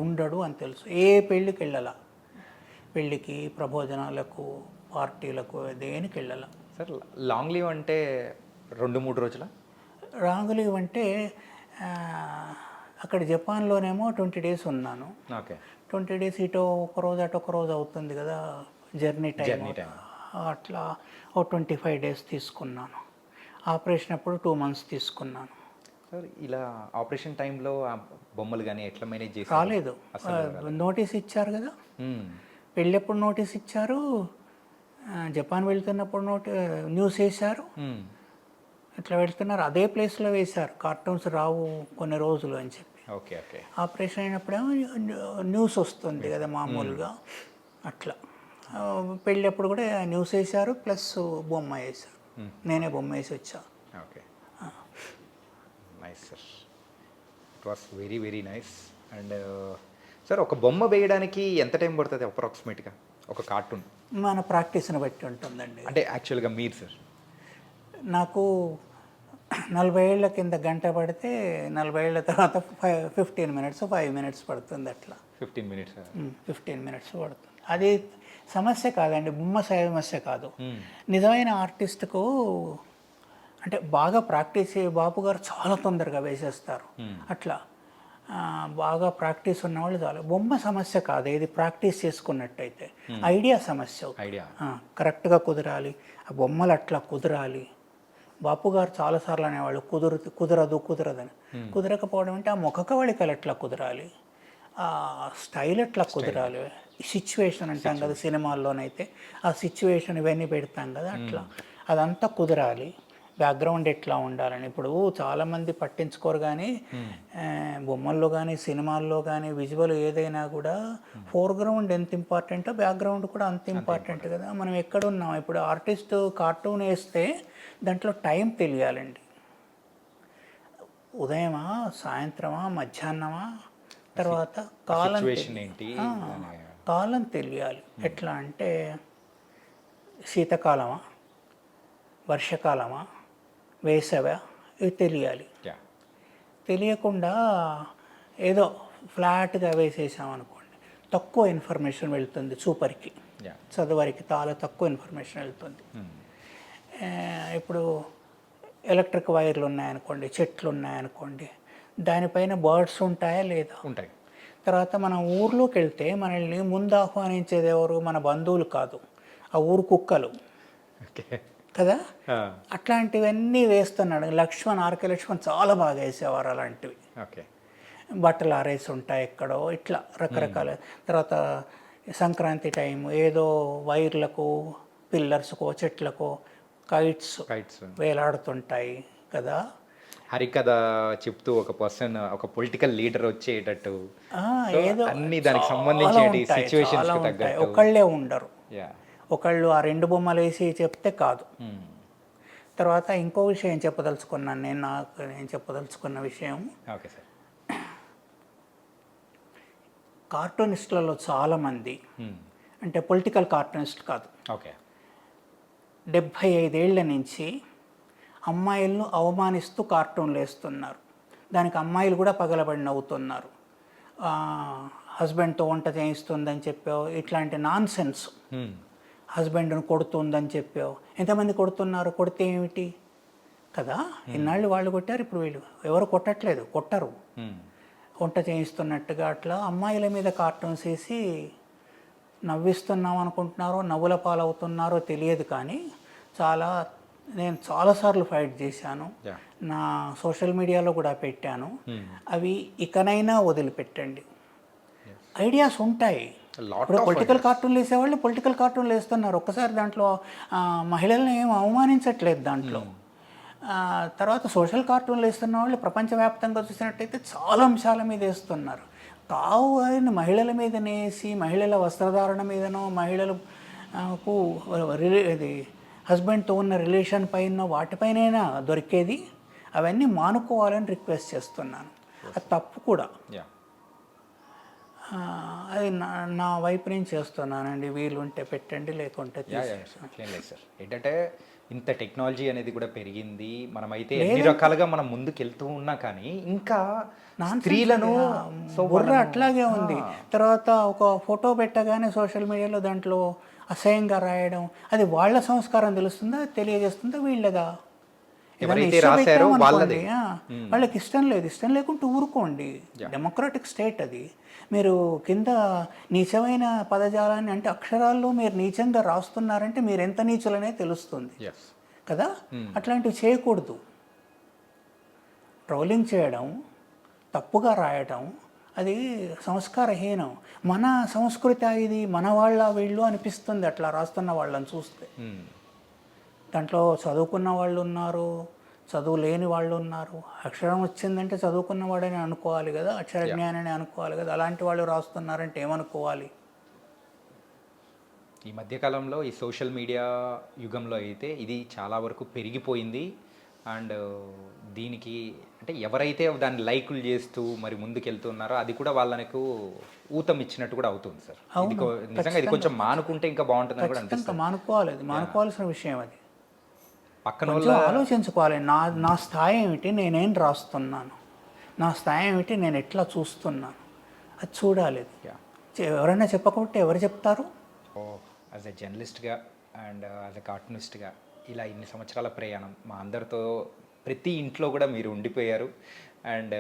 ఉండడు అని తెలుసు. ఏ పెళ్ళికి వెళ్ళాల, పెళ్ళికి, ప్రబోజనాలకు, పార్టీలకు, దేనికి వెళ్ళాల. సార్ లాంగ్ లీవ్ అంటే 2-3 రోజుల? లాంగ్ లీవ్ అంటే అక్కడ జపాన్లోనేమో 20 days ఉన్నాను. ఓకే. 20 days ఇటు ఒకరోజు అటు ఒకరోజు అవుతుంది కదా జర్నీ టైం. అట్లా 25 days తీసుకున్నాను. ఆపరేషన్ అప్పుడు 2 months తీసుకున్నాను. సార్ ఇలా ఆపరేషన్ టైంలో ఆ బొమ్మలు కానీ ఎట్లా మేనేజ్ చేసి? రాలేదు, నోటీస్ ఇచ్చారు కదా. వెళ్ళేప్పుడు నోటీస్ ఇచ్చారు, జపాన్ వెళ్తున్నప్పుడు న్యూస్ వేశారు. ఇట్లా వెళ్తున్నారు, అదే ప్లేస్లో వేశారు, కార్టూన్స్ రావు కొన్ని రోజులు అని చెప్పి. Okay okay. ఆపరేషన్ అయినప్పుడేమో న్యూస్ వస్తుంది కదా మామూలుగా అట్లా. పెళ్ళప్పుడు కూడా న్యూస్ వేశారు, ప్లస్ బొమ్మ వేశారు. నేనే బొమ్మ వేసి వచ్చా. Okay. Nice sir, it was very very nice. And sir ఒక బొమ్మ వేయడానికి ఎంత టైం పడుతుంది అప్రాక్సిమేట్గా ఒక కార్టూన్? మన ప్రాక్టీస్ని బట్టి ఉంటుందండి. అంటే యాక్చువల్గా మీరు సార్? నాకు 40 ఏళ్ల కింద గంట పడితే 40 ఏళ్ల తర్వాత 15 minutes 5 minutes పడుతుంది అట్లా. 15 minutes? 15 minutes పడుతుంది. అది సమస్య కాదండి, బొమ్మ సమస్య కాదు. నిజమైన ఆర్టిస్ట్కు అంటే బాగా ప్రాక్టీస్ బాపు గారు చాలా తొందరగా వేసేస్తారు అట్లా. బాగా ప్రాక్టీస్ ఉన్నవాళ్ళు చాలా. బొమ్మ సమస్య కాదు, ఇది ప్రాక్టీస్ చేసుకున్నట్టయితే. ఐడియా సమస్య. ఐడియా కరెక్ట్గా కుదరాలి, ఆ బొమ్మలు అట్లా కుదరాలి. బాపు గారు చాలాసార్లు అనేవాళ్ళు కుదరదని. కుదరకపోవడం అంటే ఆ ముఖ కవళికలు ఎట్లా కుదరాలి, ఆ స్టైల్ ఎట్లా కుదరాలి, సిచ్యువేషన్ అంటాం కదా సినిమాల్లోనైతే, ఆ సిచ్యువేషన్ ఇవన్నీ పెడతాం కదా అట్లా, అదంతా కుదరాలి. బ్యాక్గ్రౌండ్ ఎట్లా ఉండాలని. ఇప్పుడు చాలామంది పట్టించుకోరు, కానీ బొమ్మల్లో కానీ సినిమాల్లో కానీ విజువల్ ఏదైనా కూడా ఫోర్గ్రౌండ్ ఎంత ఇంపార్టెంటో బ్యాక్గ్రౌండ్ కూడా అంత ఇంపార్టెంట్ కదా. మనం ఎక్కడున్నాం ఇప్పుడు, ఆర్టిస్ట్ కార్టూన్ వేస్తే దాంట్లో టైం తెలియాలండి. ఉదయమా, సాయంత్రమా, మధ్యాహ్నమా, తర్వాత కాలం తెలియాలి. ఎట్లా అంటే శీతాకాలమా, వర్షాకాలమా, వేసవా, ఇవి తెలియాలి. తెలియకుండా ఏదో ఫ్లాట్గా వేసేసామనుకోండి, తక్కువ ఇన్ఫర్మేషన్ వెళ్తుంది చూపరికి, చదువరికి చాలా తక్కువ ఇన్ఫర్మేషన్ వెళ్తుంది. ఇప్పుడు ఎలక్ట్రిక్ వైర్లు ఉన్నాయనుకోండి, చెట్లు ఉన్నాయనుకోండి, దానిపైన బర్డ్స్ ఉంటాయా లేదా? ఉంటాయి. తర్వాత మనం ఊర్లోకి వెళ్తే మనల్ని ముందు ఆహ్వానించేది ఎవరు? మన బంధువులు కాదు, ఆ ఊరు కుక్కలు కదా. అట్లాంటివన్నీ వేస్తున్నాడు లక్ష్మణ్, ఆర్కే లక్ష్మణ్ చాలా బాగా వేసేవారు అలాంటివి. బట్టలు ఆరేసి ఉంటాయి ఎక్కడో ఇట్లా రకరకాల. తర్వాత సంక్రాంతి టైం ఏదో వైర్లకు, పిల్లర్స్కో, చెట్లకో కైట్స్ వేలాడుతుంటాయి కదా. హరికథ చెప్తూ ఒక పర్సన్, ఒక పొలిటికల్ లీడర్ వచ్చేటట్టు ఏదో అన్ని దానికి సంబంధించి సిచ్యువేషన్స్ కి తగ్గట్టు. ఒకళ్ళే ఉండరు, ఒకళ్ళు ఆ 2 బొమ్మలు వేసి చెప్తే కాదు. తర్వాత ఇంకో విషయం చెప్పదలుచుకున్నాను నేను చెప్పదలుచుకున్న విషయం, కార్టూనిస్టులలో చాలామంది అంటే పొలిటికల్ కార్టూనిస్ట్ కాదు, 75 ఏళ్ల నుంచి అమ్మాయిలను అవమానిస్తూ కార్టూన్లు వేస్తున్నారు. దానికి అమ్మాయిలు కూడా పగలబడి నవ్వుతున్నారు. హస్బెండ్తో వంట చేయిస్తుందని చెప్పావు, ఇట్లాంటి నాన్ సెన్స్. హస్బెండ్ను కొడుతుందని చెప్పావు, ఎంతమంది కొడుతున్నారు? కొడితే ఏమిటి కదా. ఇన్నాళ్ళు వాళ్ళు కొట్టారు, ఇప్పుడు వీళ్ళు ఎవరు కొట్టట్లేదు, కొట్టరు. వంట చేయిస్తున్నట్టుగా అట్లా అమ్మాయిల మీద కార్టూన్స్ వేసి నవ్విస్తున్నాం అనుకుంటున్నారో నవ్వుల పాలవుతున్నారో తెలియదు. కానీ నేను చాలాసార్లు ఫైట్ చేశాను, నా సోషల్ మీడియాలో కూడా పెట్టాను. అవి ఇకనైనా వదిలిపెట్టండి. ఐడియాస్ ఉంటాయి, లాట్ ఇప్పుడు ఆఫ్ పొలిటికల్ కార్టూన్లు వేసేవాళ్ళు పొలిటికల్ కార్టూన్లు వేస్తున్నారు. ఒక్కసారి దాంట్లో మహిళల్ని ఏం అవమానించట్లేదు దాంట్లో. తర్వాత సోషల్ కార్టూన్లు వేస్తున్న వాళ్ళు ప్రపంచవ్యాప్తంగా చూసినట్టయితే చాలా అంశాల మీద వేస్తున్నారు. కావు అని మహిళల మీదనే వేసి మహిళల వస్త్రధారణ మీదనో మహిళలకు ఇది హస్బెండ్తో ఉన్న రిలేషన్ పైన వాటిపైనైనా దొరికేది. అవన్నీ మానుకోవాలని రిక్వెస్ట్ చేస్తున్నాను. అది తప్పు కూడా. అది నా వైపు నుంచి చేస్తున్నానండి. వీలుంటే పెట్టండి, లేకుంటే లేదు సార్. ఏంటంటే ఇంత టెక్నాలజీ అనేది కూడా పెరిగింది, మనమైతే ఎన్ని రకాలుగా మనం ముందుకు వెళ్తూ ఉన్నా కానీ ఇంకా స్త్రీలను బుర్ర అట్లాగే ఉంది. తర్వాత ఒక ఫోటో పెట్టగానే సోషల్ మీడియాలో దాంట్లో అసహ్యంగా రాయడం, అది వాళ్ళ సంస్కారం తెలుస్తుందా, తెలియజేస్తుందా వీళ్ళదా? ఎవరైతే రాశారో వాళ్ళది. వాళ్ళకి ఇష్టం లేదు, ఇష్టం లేకుంటే ఊరుకోండి. డెమోక్రాటిక్ స్టేట్ అది. మీరు కింద నీచమైన పదజాలాన్ని అంటే అక్షరాల్లో మీరు నీచంగా రాస్తున్నారంటే మీరు ఎంత నీచులనే తెలుస్తుంది కదా. అట్లాంటివి చేయకూడదు. ట్రోలింగ్ చేయడం, తప్పుగా రాయడం అది సంస్కారహీనం. మన సంస్కృతి ఇది, మన వాళ్ళ వీళ్ళు అనిపిస్తుంది అట్లా రాస్తున్న వాళ్ళని చూస్తే. దాంట్లో చదువుకున్న వాళ్ళు ఉన్నారు, చదువు లేని వాళ్ళు ఉన్నారు. అక్షరం వచ్చిందంటే చదువుకున్నవాడని అనుకోవాలి కదా, అక్షర జ్ఞానని అనుకోవాలి కదా. అలాంటి వాళ్ళు రాస్తున్నారంటే ఏమనుకోవాలి? ఈ మధ్యకాలంలో ఈ సోషల్ మీడియా యుగంలో అయితే ఇది చాలా వరకు పెరిగిపోయింది. అండ్ దీనికి అంటే ఎవరైతే దాన్ని లైకులు చేస్తూ మరి ముందుకెళ్తున్నారో అది కూడా వాళ్ళకు ఊతం ఇచ్చినట్టు కూడా అవుతుంది సార్. నిజంగా ఇది కొంచెం మానుకుంటే ఇంకా బాగుంటుందని కూడా అనిపిస్తుంది. మానుకోవాలి, అది మానుకోవాల్సిన విషయం. అది పక్కన ఆలోచించుకోవాలి. నా స్థాయి ఏమిటి, నేనేం రాస్తున్నాను, నా స్థాయి ఏమిటి, నేను ఎట్లా చూస్తున్నాను, అది చూడాలి. ఎవరైనా చెప్పకుంటే ఎవరు చెప్తారు? యాజ్ ఎ జర్నలిస్ట్గా అండ్ యాజ్ ఎ కార్టూనిస్ట్గా ఇలా ఇన్ని సంవత్సరాల ప్రయాణం మా అందరితో ప్రతి ఇంట్లో కూడా మీరు ఉండిపోయారు. అండ్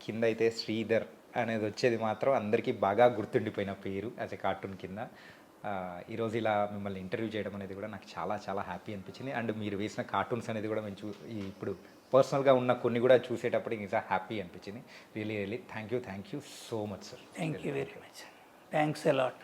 కింద అయితే శ్రీధర్ అనేది వచ్చేది మాత్రం అందరికీ బాగా గుర్తుండిపోయిన పేరు యాజ్ ఎ కార్టూన్ కింద. ఈరోజు ఇలా మిమ్మల్ని ఇంటర్వ్యూ చేయడం అనేది కూడా నాకు చాలా చాలా హ్యాపీ అనిపించింది. అండ్ మీరు వేసిన కార్టూన్స్ అనేది కూడా మేము ఇప్పుడు పర్సనల్గా ఉన్న కొన్ని కూడా చూసేటప్పుడు ఇంకా హ్యాపీ అనిపించింది. Really thank you so much sir. Thank you very much. Thanks a lot.